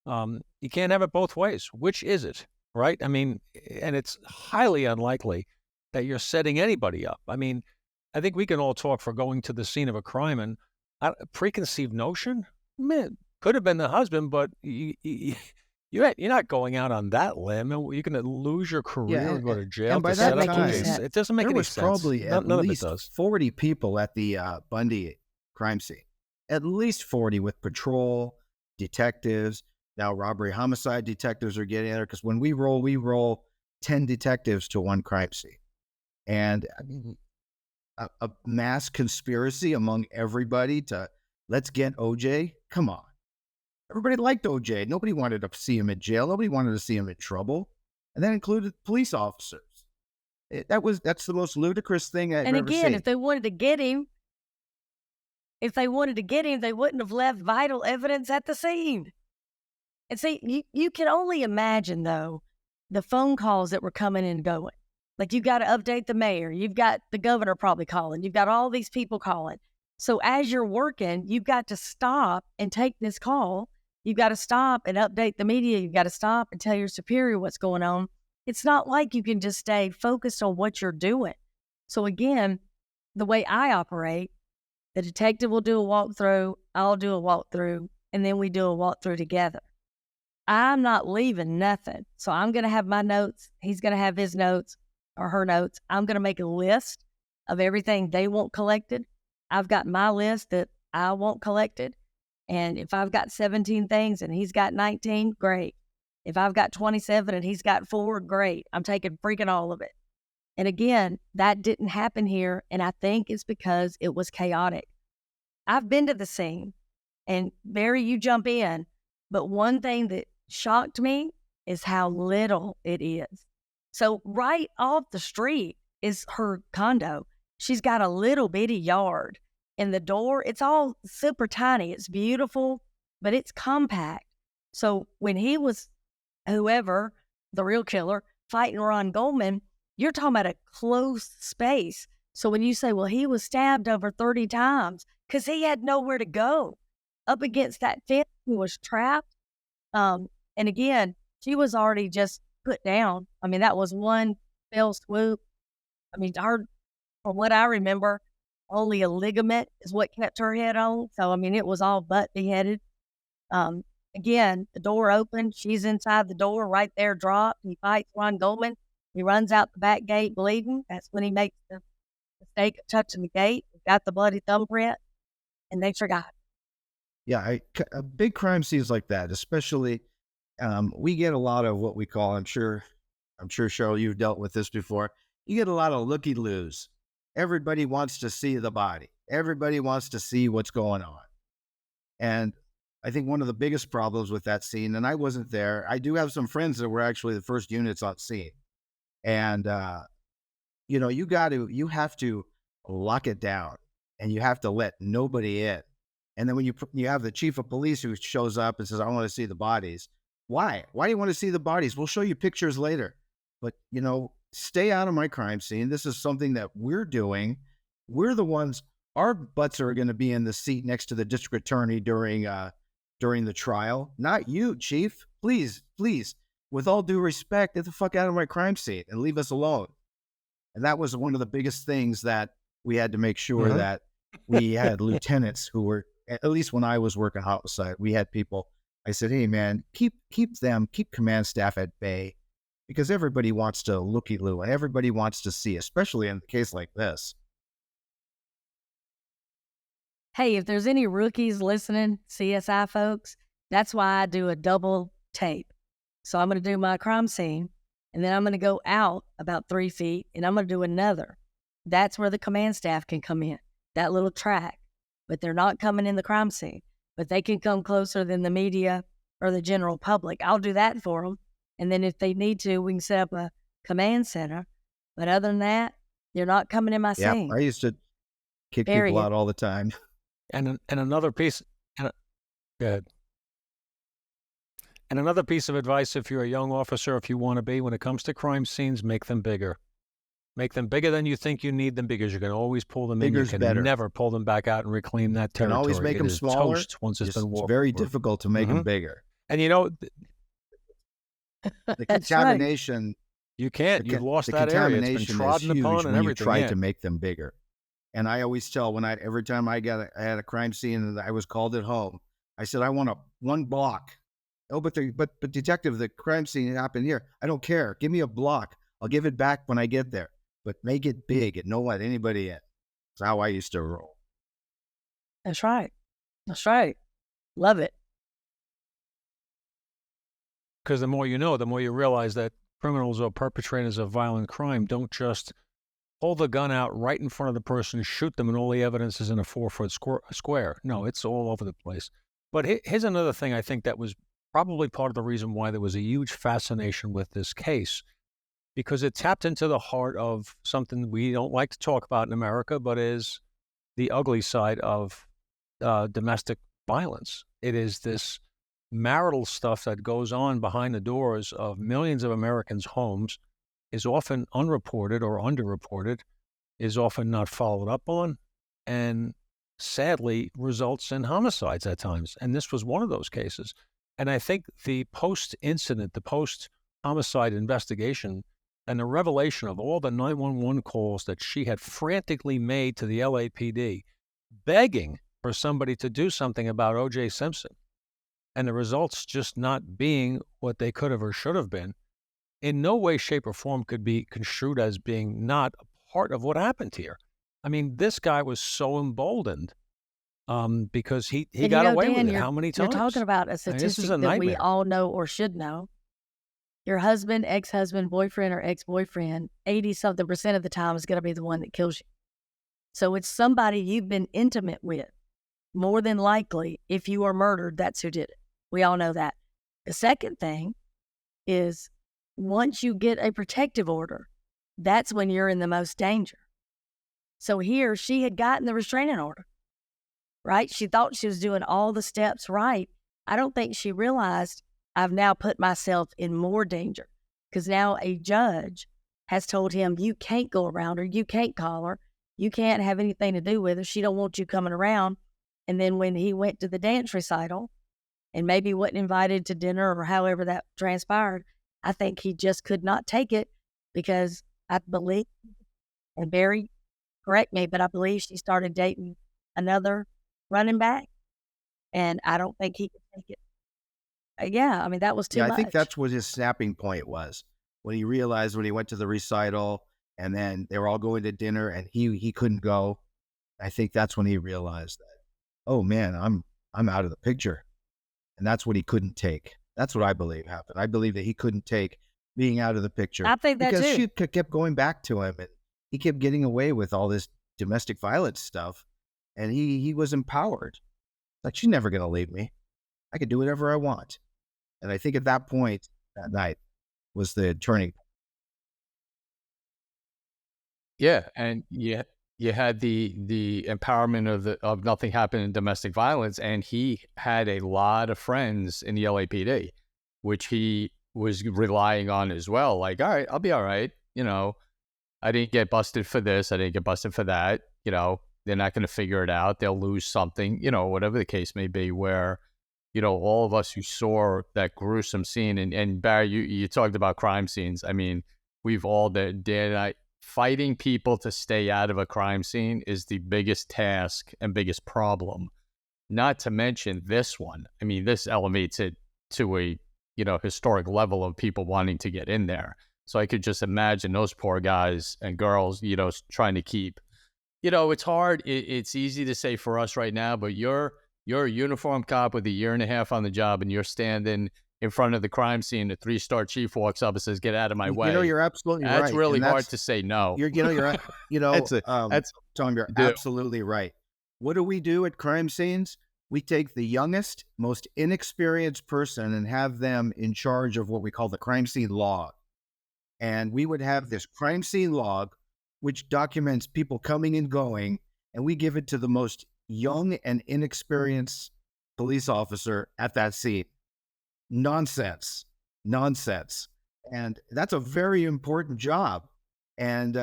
You can't have it both ways. Which is it, right? I mean, and it's highly unlikely that you're setting anybody up. I mean, I think we can all talk for going to the scene of a crime and a preconceived notion. Man, could have been the husband, but You're not going out on that limb. And you're going to lose your career and go to jail and by to that set up a time, case. It doesn't make there any was sense. probably at None of it least does. 40 people at the Bundy crime scene. At least 40 with patrol, detectives. Now robbery homicide detectives are getting there because when we roll 10 detectives to one crime scene. And I mean, a mass conspiracy among everybody to let's get OJ. Come on. Everybody liked OJ. Nobody wanted to see him in jail. Nobody wanted to see him in trouble. And that included police officers. That's the most ludicrous thing I've ever seen. And again, if they wanted to get him, they wouldn't have left vital evidence at the scene. And see, you can only imagine, though, the phone calls that were coming and going. Like, you got to update the mayor. You've got the governor probably calling. You've got all these people calling. So as you're working, you've got to stop and take this call. You've got to stop and update the media. You've got to stop and tell your superior what's going on. It's not like you can just stay focused on what you're doing. So again, the way I operate, the detective will do a walkthrough, I'll do a walkthrough, and then we do a walkthrough together. I'm not leaving nothing. So I'm going to have my notes. He's going to have his notes or her notes. I'm going to make a list of everything they want collected. I've got my list that I want collected. And if I've got 17 things and he's got 19, great. If I've got 27 and he's got 4, great. I'm taking freaking all of it. And again, that didn't happen here. And I think it's because it was chaotic. I've been to the scene, and Barry, you jump in. But one thing that shocked me is how little it is. So right off the street is her condo. She's got a little bitty yard. And the door, it's all super tiny. It's beautiful, but it's compact. So when he was, whoever, the real killer, fighting Ron Goldman, you're talking about a closed space. So when you say, well, he was stabbed over 30 times because he had nowhere to go up against that fence, he was trapped. And again, she was already just put down. I mean, that was one fell swoop. I mean, from what I remember, only a ligament is what kept her head on. So, I mean, it was all butt beheaded. Again, the door opened. She's inside the door, right there, dropped. He fights Ron Goldman. He runs out the back gate bleeding. That's when he makes the mistake of touching the gate. Got the bloody thumbprint, and they forgot. Yeah, big crime scenes like that, especially, we get a lot of what we call, I'm sure, Cheryl, you've dealt with this before. You get a lot of looky-loos. Everybody wants to see the body. Everybody wants to see what's going on. And I think one of the biggest problems with that scene, and I wasn't there, I do have some friends that were actually the first units on scene. And, you have to lock it down, and you have to let nobody in. And then when you have the chief of police who shows up and says, I want to see the bodies. Why? Why do you want to see the bodies? We'll show you pictures later. But, stay out of my crime scene. This is something that we're doing. We're the ones, our butts are going to be in the seat next to the district attorney during the trial. Not you, chief. Please, with all due respect, get the fuck out of my crime scene and leave us alone. And that was one of the biggest things that we had to make sure that we had lieutenants who were, at least when I was working homicide, we had people. I said, hey, man, keep command staff at bay, because everybody wants to looky-loo and everybody wants to see, especially in a case like this. Hey, if there's any rookies listening, CSI folks, that's why I do a double tape. So I'm going to do my crime scene, and then I'm going to go out about 3 feet, and I'm going to do another. That's where the command staff can come in, that little track. But they're not coming in the crime scene. But they can come closer than the media or the general public. I'll do that for them. And then if they need to, we can set up a command center. But other than that, they're not coming in my scene. I used to kick people out all the time. And another piece, go ahead. And another piece of advice, if you're a young officer, if you want to be, when it comes to crime scenes, make them bigger. Make them bigger than you think you need them, because you can always pull them Bigger's in. You can better. never pull them back out and reclaim that territory. You can always make them smaller. Once it's been It's very difficult to make them bigger. And the contamination. Right. You can't. You've lost the that area. It's been contamination trodden is huge upon and when you everything. try to make them bigger. And I always tell every time I had a crime scene and I was called at home, I said, I want 1 block Oh, but detective, the crime scene happened here. I don't care. Give me a block. I'll give it back when I get there. But make it big and don't let anybody in. That's how I used to roll. That's right. That's right. Love it. Because the more you know, the more you realize that criminals or perpetrators of violent crime don't just pull the gun out right in front of the person, shoot them, and all the evidence is in a 4-foot square. No, it's all over the place. But here's another thing I think that was probably part of the reason why there was a huge fascination with this case, because it tapped into the heart of something we don't like to talk about in America, but is the ugly side of domestic violence. It is this marital stuff that goes on behind the doors of millions of Americans' homes, is often unreported or underreported, is often not followed up on, and sadly results in homicides at times. And this was one of those cases. And I think the post-incident, the post-homicide investigation, and the revelation of all the 911 calls that she had frantically made to the LAPD, begging for somebody to do something about OJ Simpson, and the results just not being what they could have or should have been, in no way, shape, or form could be construed as being not a part of what happened here. I mean, this guy was so emboldened because he got away with it how many times? You're talking about a statistic that we all know or should know. Your husband, ex-husband, boyfriend, or ex-boyfriend, 80-something% of the time is going to be the one that kills you. So it's somebody you've been intimate with. More than likely, if you are murdered, that's who did it. We all know that. The second thing is, once you get a protective order, that's when you're in the most danger. So here, she had gotten the restraining order, right? She thought she was doing all the steps right. I don't think she realized I've now put myself in more danger, because now a judge has told him, you can't go around her, you can't call her, you can't have anything to do with her, she don't want you coming around. And then when he went to the dance recital and maybe wasn't invited to dinner or however that transpired, I think he just could not take it, because I believe, and Barry, correct me, but I believe she started dating another running back, and I don't think he could take it. Yeah, I mean, that was too much. I think that's what his snapping point was, when he realized, when he went to the recital and then they were all going to dinner and he couldn't go. I think that's when he realized that, oh man, I'm out of the picture. And that's what he couldn't take. That's what I believe happened. I believe that he couldn't take being out of the picture. I think that because too. She kept going back to him, and he kept getting away with all this domestic violence stuff, and he was empowered. Like, she's never going to leave me. I can do whatever I want. And I think at that point, that night, was the turning point. Yeah, and you had the empowerment of nothing happened in domestic violence, and he had a lot of friends in the LAPD, which he was relying on as well. Like, all right, I'll be all right. You know, I didn't get busted for this. I didn't get busted for that. You know, they're not going to figure it out. They'll lose something, you know, whatever the case may be, where, you know, all of us who saw that gruesome scene, and Barry, you talked about crime scenes. I mean, we've all fighting people to stay out of a crime scene is the biggest task and biggest problem. Not to mention this one. I mean, this elevates it to a, you know, historic level of people wanting to get in there. So I could just imagine those poor guys and girls, you know, trying to keep, you know, it's hard. It's easy to say for us right now, but you're a uniformed cop with 1.5 years on the job, and you're standing in front of the crime scene. The 3-star chief walks up and says, "Get out of my way." You know, you're absolutely right. That's really hard to say no. Tom, you're absolutely right. What do we do at crime scenes? We take the youngest, most inexperienced person and have them in charge of what we call the crime scene log. And we would have this crime scene log, which documents people coming and going, and we give it to the most young and inexperienced police officer at that scene. Nonsense. And that's a very important job. And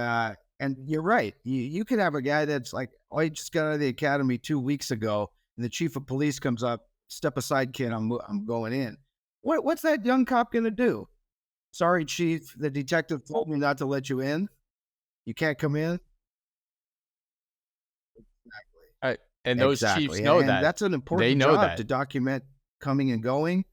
you're right. You could have a guy that's like, oh, I just got out of the academy 2 weeks ago, and the chief of police comes up, "Step aside, kid, I'm going in." What's that young cop going to do? "Sorry, chief, the detective told me not to let you in. You can't come in." And those chiefs know that. That's an important job to document coming and going.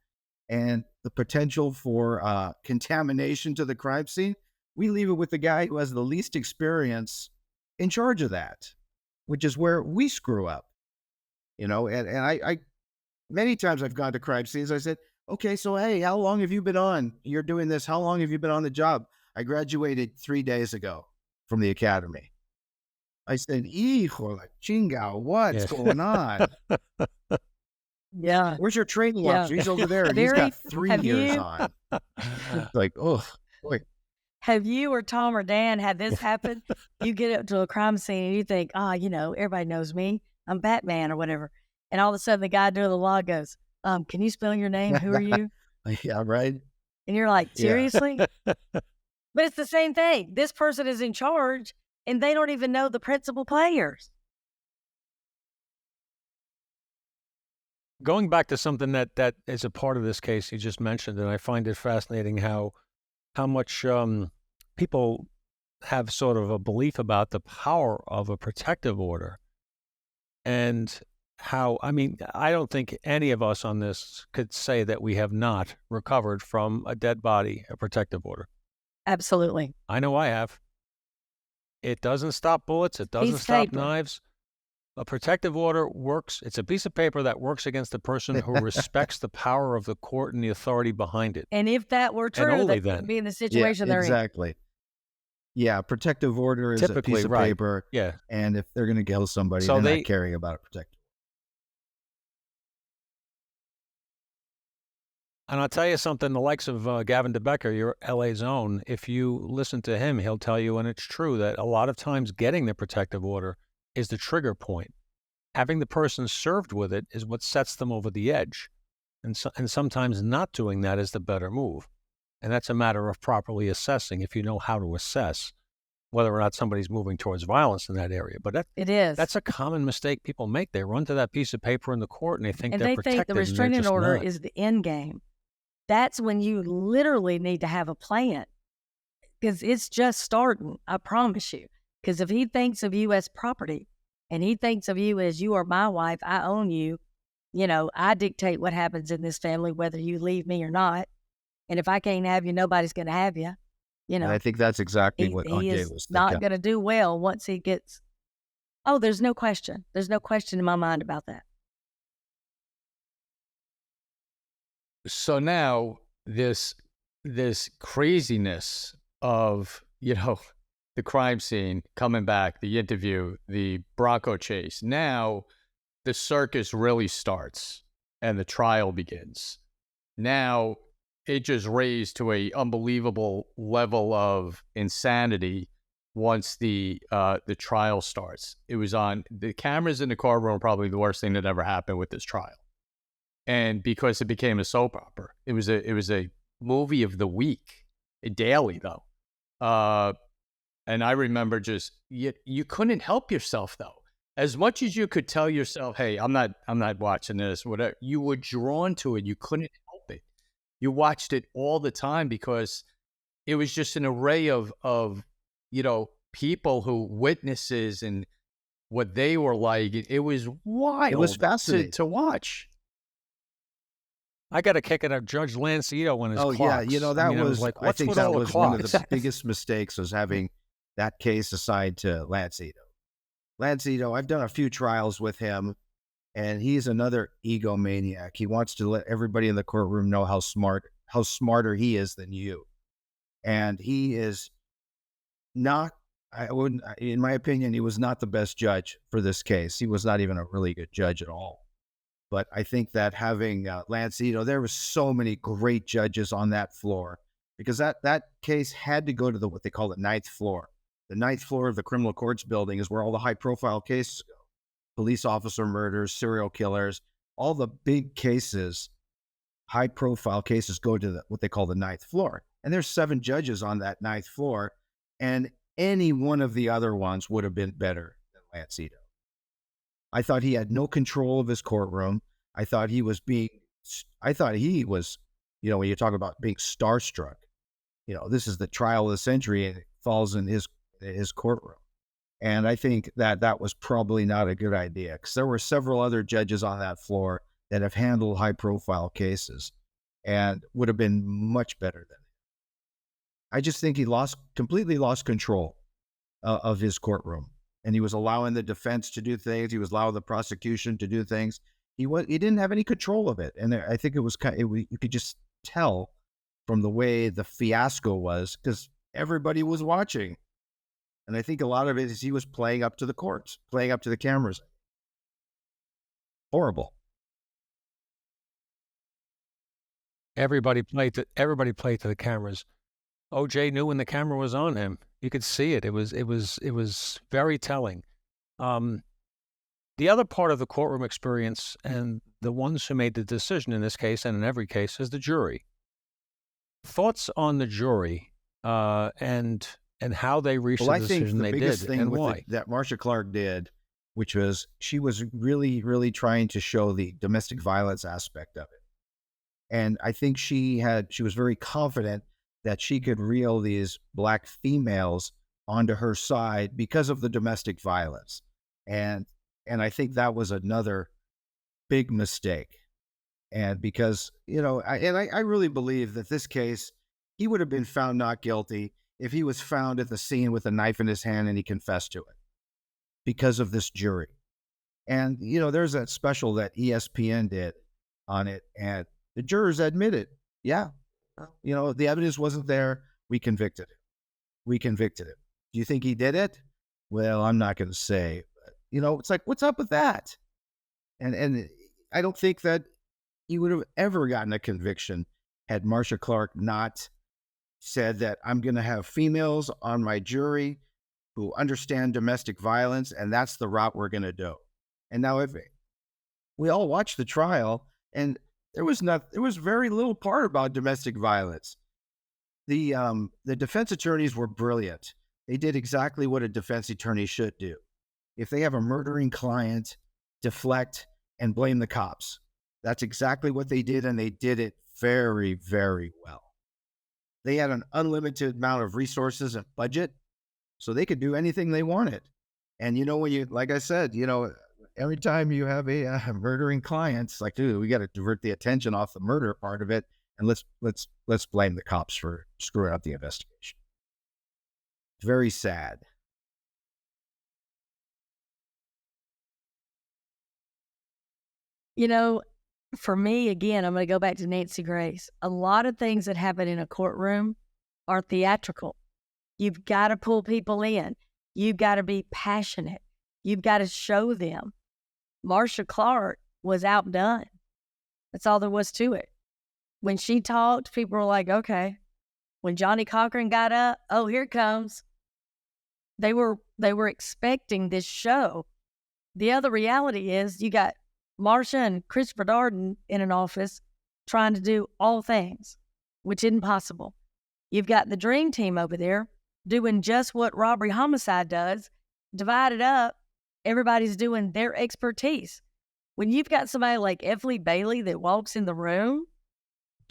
and the potential for contamination to the crime scene, we leave it with the guy who has the least experience in charge of that, which is where we screw up. And I many times I've gone to crime scenes. I said, okay, so hey, how long have you been on? You're doing this. How long have you been on the job? I graduated 3 days ago from the academy. I said, hijo la chinga, what's going on? Yeah. Where's your training officer? He's over there, and he's got 3 years on. Like, oh, boy. Have you or Tom or Dan had this happen? You get up to a crime scene and you think, everybody knows me. I'm Batman or whatever. And all of a sudden the guy doing the law goes, can you spell your name? Who are you? Yeah, right. And you're like, seriously? But it's the same thing. This person is in charge and they don't even know the principal players. Going back to something that is a part of this case you just mentioned, and I find it fascinating how much people have sort of a belief about the power of a protective order, and how, I don't think any of us on this could say that we have not recovered from a dead body, a protective order. Absolutely. I know I have. It doesn't stop bullets. It doesn't stop knives. A protective order works. It's a piece of paper that works against the person who respects the power of the court and the authority behind it. And if that were true, that would be in the situation they're in. Exactly. Yeah, protective order is a piece of paper. Yeah. And if they're going to kill somebody, they're not caring about a protective. And I'll tell you something, the likes of Gavin DeBecker, your LA's own, if you listen to him, he'll tell you, and it's true, that a lot of times getting the protective order is the trigger point. Having the person served with it is what sets them over the edge. And sometimes not doing that is the better move. And that's a matter of properly assessing, if you know how to assess whether or not somebody's moving towards violence in that area. But that's a common mistake people make. They run to that piece of paper in the court and they think they're protected. And they think the restraining order is the end game. That's when you literally need to have a plan, because it's just starting, I promise you. Because if he thinks of you as property and he thinks of you as you are my wife, I own you, I dictate what happens in this family, whether you leave me or not. And if I can't have you, nobody's going to have you. And I think that's exactly what OJ was thinking. He is not going to do well once he gets, there's no question. There's no question in my mind about that. So now this craziness of, the crime scene, coming back, the interview, the Bronco chase, now the circus really starts and the trial begins. Now it just raised to a unbelievable level of insanity once the trial starts. It was on, the cameras in the courtroom, probably the worst thing that ever happened with this trial. And because it became a soap opera, it was a movie of the week, daily though. And I remember just you couldn't help yourself though. As much as you could tell yourself, "Hey, I'm not watching this," whatever, you were drawn to it. You couldn't help it. You watched it all the time because it was just an array of people who witnesses and what they were like. It was wild. It was fascinating to watch. I got a kick at Judge Lancito and his clocks. Yeah, I think that was one of the biggest mistakes, was having that case assigned to Lancito. Lancito, I've done a few trials with him, and he's another egomaniac. He wants to let everybody in the courtroom know how smarter he is than you. And he is not, in my opinion, he was not the best judge for this case. He was not even a really good judge at all. But I think that having Lancito, there were so many great judges on that floor, because that case had to go to what they call the ninth floor. The ninth floor of the criminal courts building is where all the high-profile cases go. Police officer murders, serial killers, all the big cases, high-profile cases go to what they call the ninth floor. And there's 7 judges on that ninth floor, and any one of the other ones would have been better than Lancito. I thought he had no control of his courtroom. I thought he was, when you talk about being starstruck, this is the trial of the century and it falls in his courtroom. And I think that was probably not a good idea, because there were several other judges on that floor that have handled high profile cases. and would have been much better than. I just think he completely lost control of his courtroom, and he was allowing the defense to do things. He was allowing the prosecution to do things. He didn't have any control of it, and I think it was you could just tell from the way the fiasco was, because everybody was watching, and I think a lot of it is he was playing up to the courts, playing up to the cameras. Horrible. Everybody played to the cameras. OJ knew when the camera was on him. You could see it. It was very telling. The other part of the courtroom experience, and the ones who made the decision in this case and in every case, is the jury. Thoughts on the jury and how they reached the decision they did, and why? That Marcia Clark did, which was she was really, really trying to show the domestic violence aspect of it. And I think she was very confident that she could reel these Black females onto her side because of the domestic violence. And I think that was another big mistake. And because, I really believe that this case, he would have been found not guilty if he was found at the scene with a knife in his hand and he confessed to it because of this jury. And, there's that special that ESPN did on it, and the jurors admitted, yeah, the evidence wasn't there. We convicted him. Do you think he did it? Well, I'm not going to say. But, it's like, what's up with that? And I don't think that he would have ever gotten a conviction had Marcia Clark not said that I'm going to have females on my jury who understand domestic violence, and that's the route we're going to do. And now, if we all watched the trial, and there was very little part about domestic violence. The defense attorneys were brilliant. They did exactly what a defense attorney should do. If they have a murdering client, deflect and blame the cops. That's exactly what they did, and they did it very, very well. They had an unlimited amount of resources and budget, so they could do anything they wanted. And like I said, every time you have a murdering client, it's like, dude, we got to divert the attention off the murder part of it, and let's blame the cops for screwing up the investigation. Very sad. For me, again, I'm going to go back to Nancy Grace. A lot of things that happen in a courtroom are theatrical. You've got to pull people in. You've got to be passionate. You've got to show them. Marcia Clark was outdone. That's all there was to it. When she talked, people were like, okay. When Johnny Cochran got up, oh, here it comes. They were expecting this show. The other reality is you got Marcia and Christopher Darden in an office trying to do all things, which isn't possible. You've got the dream team over there doing just what robbery homicide does, divided up. Everybody's doing their expertise. When you've got somebody like F. Lee Bailey that walks in the room,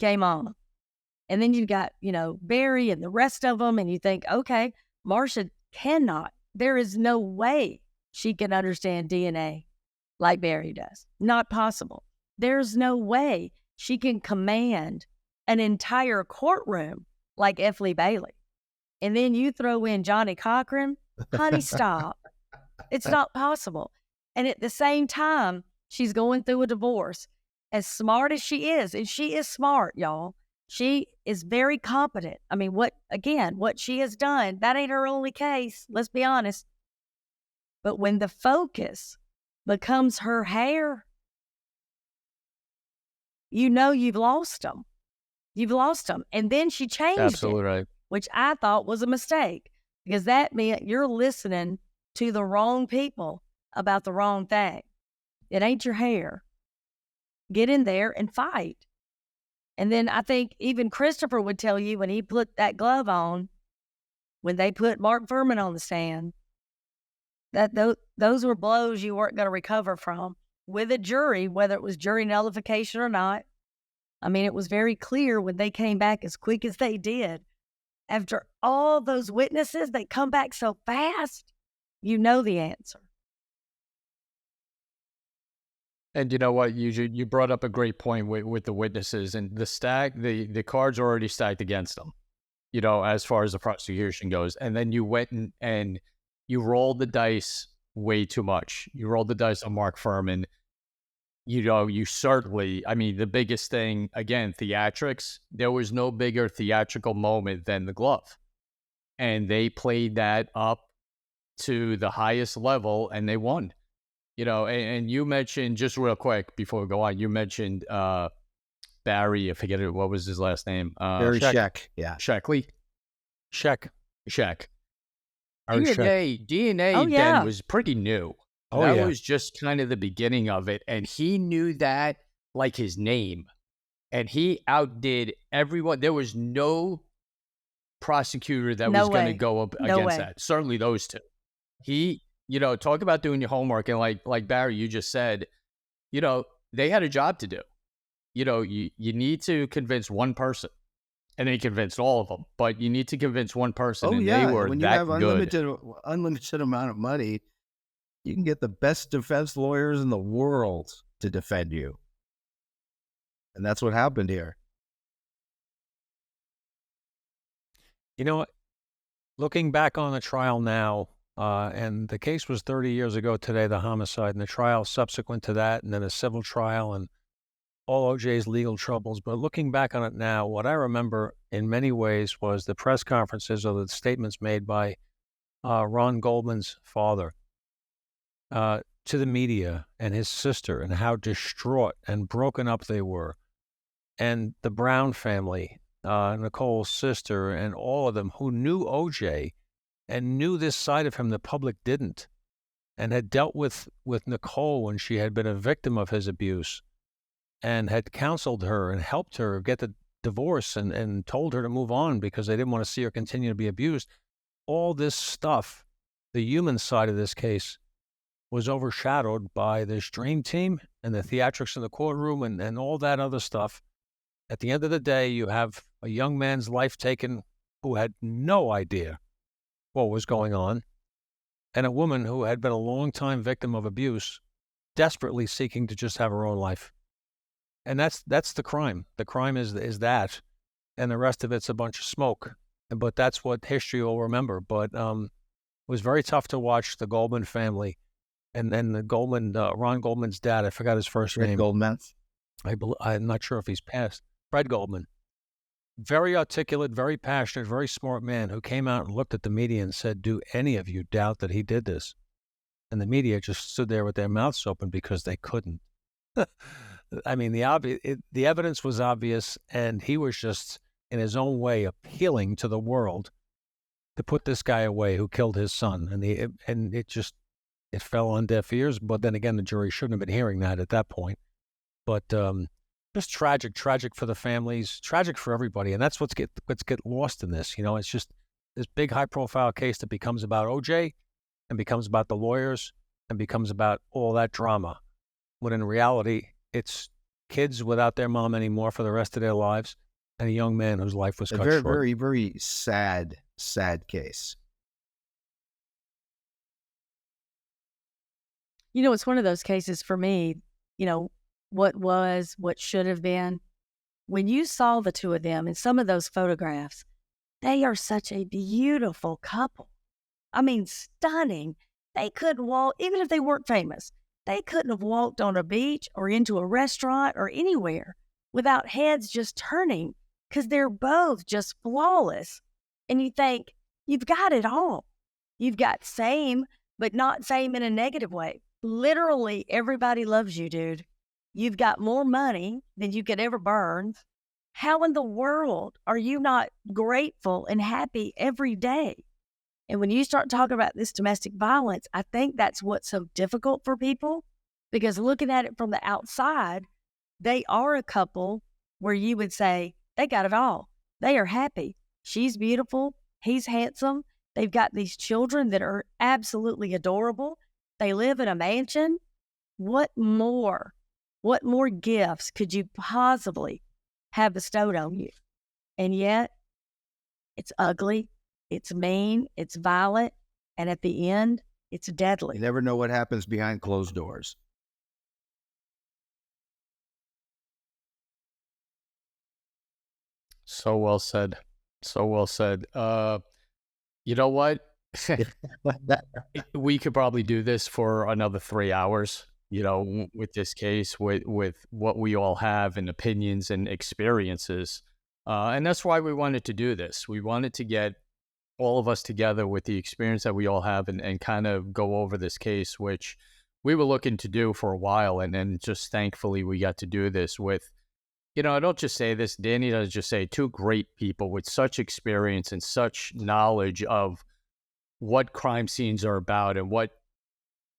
game on. And then you've got, Barry and the rest of them, and you think, okay, Marcia cannot. There is no way she can understand DNA like Barry does. Not possible. There's no way she can command an entire courtroom like F. Lee Bailey. And then you throw in Johnny Cochran, honey, stop. It's not possible. And at the same time, she's going through a divorce. As smart as she is, and she is smart, y'all, she is very competent. I mean, what she has done, that ain't her only case, let's be honest. But when the focus becomes her hair, you've lost them. You've lost them. And then she changed Absolutely it, right. which I thought was a mistake, because that meant you're listening to the wrong people about the wrong thing. It ain't your hair. Get in there and fight. And then I think even Christopher would tell you when he put that glove on, when they put Mark Furman on the stand, that those were blows you weren't going to recover from with a jury, whether it was jury nullification or not. I mean, it was very clear when they came back as quick as they did. After all those witnesses, they come back so fast, you know the answer. And you know what? You brought up a great point with the witnesses and the cards are already stacked against them, as far as the prosecution goes. And then you went and you rolled the dice way too much. You rolled the dice on Mark Furman. You certainly, I mean, the biggest thing, again, theatrics, there was no bigger theatrical moment than the glove. And they played that up to the highest level and they won. And you mentioned, just real quick before we go on, you mentioned Barry, I forget it, what was his last name? Barry Scheck. Yeah. Sheckley? Scheck. DNA then was pretty new. That was just kind of the beginning of it. And he knew that like his name. And he outdid everyone. There was no prosecutor that was going to go up against that. Certainly those two. He, talk about doing your homework. And like Barry, you just said, they had a job to do. You need to convince one person. And they convinced all of them. But you need to convince one person. They were when that you have good. unlimited amount of money, you can get the best defense lawyers in the world to defend you. And that's what happened here. Looking back on the trial now, and the case was 30 years ago today, the homicide, and the trial subsequent to that, and then a civil trial and all OJ's legal troubles. But looking back on it now, what I remember in many ways was the press conferences or the statements made by Ron Goldman's father to the media and his sister, and how distraught and broken up they were. And the Brown family, Nicole's sister, and all of them who knew OJ and knew this side of him the public didn't, and had dealt with Nicole when she had been a victim of his abuse, and had counseled her and helped her get the divorce and told her to move on because they didn't want to see her continue to be abused. All this stuff, the human side of this case, was overshadowed by this dream team and the theatrics in the courtroom and all that other stuff. At the end of the day, you have a young man's life taken who had no idea what was going on, and a woman who had been a long-time victim of abuse, desperately seeking to just have her own life. And that's the crime. The crime is that, and the rest of it's a bunch of smoke. But that's what history will remember. But it was very tough to watch the Goldman family. And then the Goldman, Ron Goldman's dad, I forgot his first name. Goldman. I'm not sure if he's passed. Fred Goldman. Very articulate, very passionate, very smart man who came out and looked at the media and said, "Do any of you doubt that he did this?" And the media just stood there with their mouths open because they couldn't. I mean, the evidence was obvious, and he was just, in his own way, appealing to the world to put this guy away who killed his son. And it fell on deaf ears. But then again, the jury shouldn't have been hearing that at that point. But just tragic for the families, tragic for everybody. And that's what's get lost in this. It's just this big high-profile case that becomes about OJ and becomes about the lawyers and becomes about all that drama. When in reality, it's kids without their mom anymore for the rest of their lives, and a young man whose life was cut very, short. very, very sad case. It's one of those cases for me, what should have been. When you saw the two of them in some of those photographs, they are such a beautiful couple. I mean, stunning. They couldn't walk, even if they weren't famous, they couldn't have walked on a beach or into a restaurant or anywhere without heads just turning, because they're both just flawless. And you think, you've got it all. You've got same, but not same in a negative way. Literally, everybody loves you, dude. You've got more money than you could ever burn. How in the world are you not grateful and happy every day? And when you start talking about this domestic violence, I think that's what's so difficult for people, because looking at it from the outside, they are a couple where you would say, they got it all. They are happy. She's beautiful. He's handsome. They've got these children that are absolutely adorable. They live in a mansion. What more gifts could you possibly have bestowed on you? And yet, it's ugly, it's mean, it's violent, and at the end, it's deadly. You never know what happens behind closed doors. So well said. So well said. You know what? We could probably do this for another 3 hours, with this case, with what we all have and opinions and experiences. And that's why we wanted to do this. We wanted to get all of us together with the experience that we all have and kind of go over this case, which we were looking to do for a while. And then just thankfully we got to do this with, I don't just say this, Danny doesn't just say, two great people with such experience and such knowledge of what crime scenes are about and what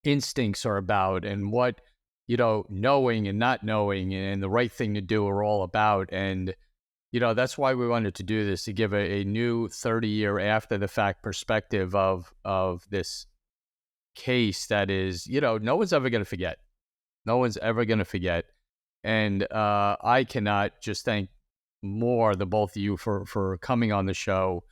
instincts are about and what, knowing and not knowing and the right thing to do are all about. And, that's why we wanted to do this, to give a new 30-year after the fact perspective of this case that is, no one's ever going to forget. No one's ever going to forget. And I cannot just thank more the both of you for coming on the show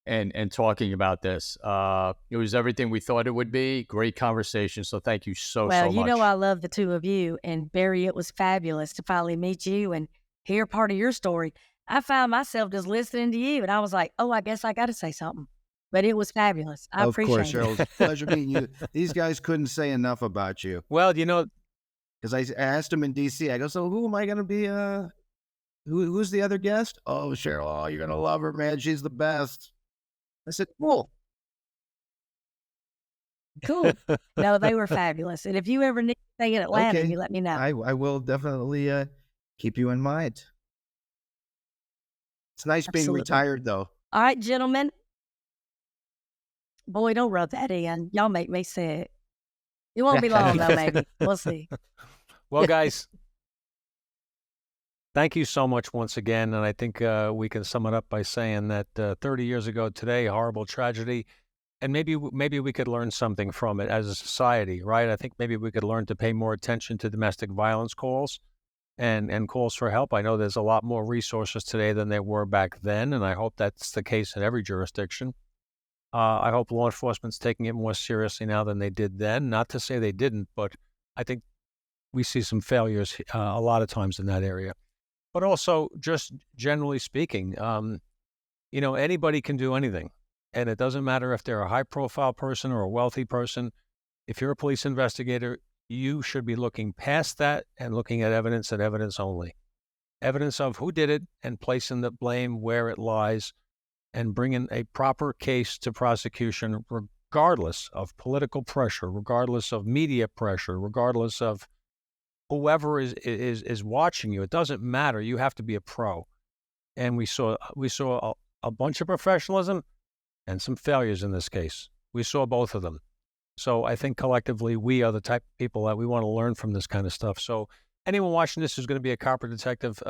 and talking about this. It was everything we thought it would be. Great conversation. So thank you so much. Well, I love the two of you. And Barry, it was fabulous to finally meet you and hear part of your story. I found myself just listening to you, and I was like, oh, I guess I got to say something. But it was fabulous. I appreciate it. Of course, Cheryl. It's a pleasure meeting you. These guys couldn't say enough about you. Well, because I asked him in D.C., I go, so who am I going to be? Who's the other guest? Oh, Cheryl. Oh, you're going to love her, man. She's the best. I said, cool. Cool. No, they were fabulous. And if you ever need anything in Atlanta, Okay. you let me know. I will definitely keep you in mind. It's nice being Absolutely. retired, though. All right, gentlemen. Boy, don't rub that in. Y'all make me sick. It won't be long, though, maybe. We'll see. well, guys, thank you so much once again. And I think we can sum it up by saying that 30 years ago today, a horrible tragedy. And maybe we could learn something from it as a society, right? I think maybe we could learn to pay more attention to domestic violence calls and calls for help. I know there's a lot more resources today than there were back then, and I hope that's the case in every jurisdiction. I hope law enforcement's taking it more seriously now than they did then. Not to say they didn't, but I think we see some failures a lot of times in that area. But also, just generally speaking, anybody can do anything. And it doesn't matter if they're a high-profile person or a wealthy person. If you're a police investigator, you should be looking past that and looking at evidence and evidence only. Evidence of who did it and placing the blame where it lies and bringing a proper case to prosecution regardless of political pressure, regardless of media pressure, regardless of whoever is watching you. It doesn't matter. You have to be a pro. And we saw a bunch of professionalism and some failures in this case. We saw both of them. So I think collectively we are the type of people that we want to learn from this kind of stuff. So anyone watching this who's going to be a cop or detective,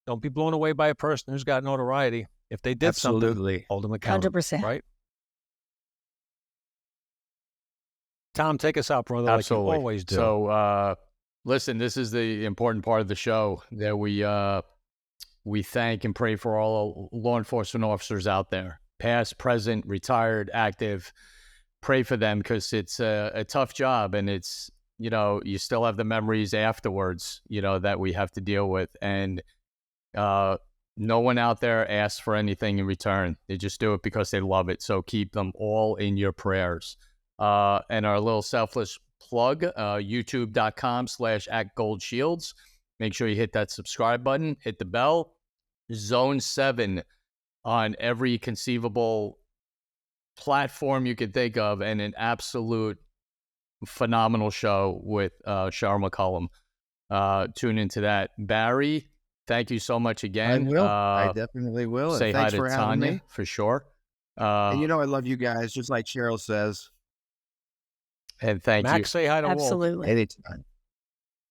don't be blown away by a person who's got notoriety. If they did something, hold them accountable. 100%. Right? Tom, take us out, brother. Absolutely. Like you always do. So, listen, this is the important part of the show that we thank and pray for all law enforcement officers out there, past, present, retired, active. Pray for them because it's a tough job, and it's, you still have the memories afterwards, that we have to deal with. And no one out there asks for anything in return. They just do it because they love it. So keep them all in your prayers. And our little selfless plug, youtube.com/goldshields. Make sure you hit that subscribe button, hit the bell. Zone 7 on every conceivable platform you could think of, and an absolute phenomenal show with Cheryl McCollum. Tune into that. Barry, thank you so much again. I will. I definitely will. Say and hi thanks to for having Tanya me. for sure. And I love you guys, just like Cheryl says. And thank Max, you. say hi to Walt. Absolutely. Anytime.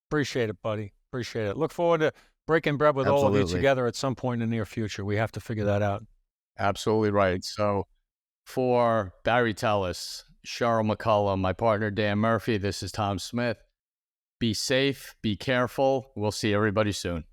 Appreciate it, buddy. Appreciate it. Look forward to breaking bread with all of you Absolutely. together at some point in the near future. We have to figure that out. Absolutely right. So for Barry Tellis, Cheryl McCollum, my partner Dan Murphy, this is Tom Smith. Be safe, be careful. We'll see everybody soon.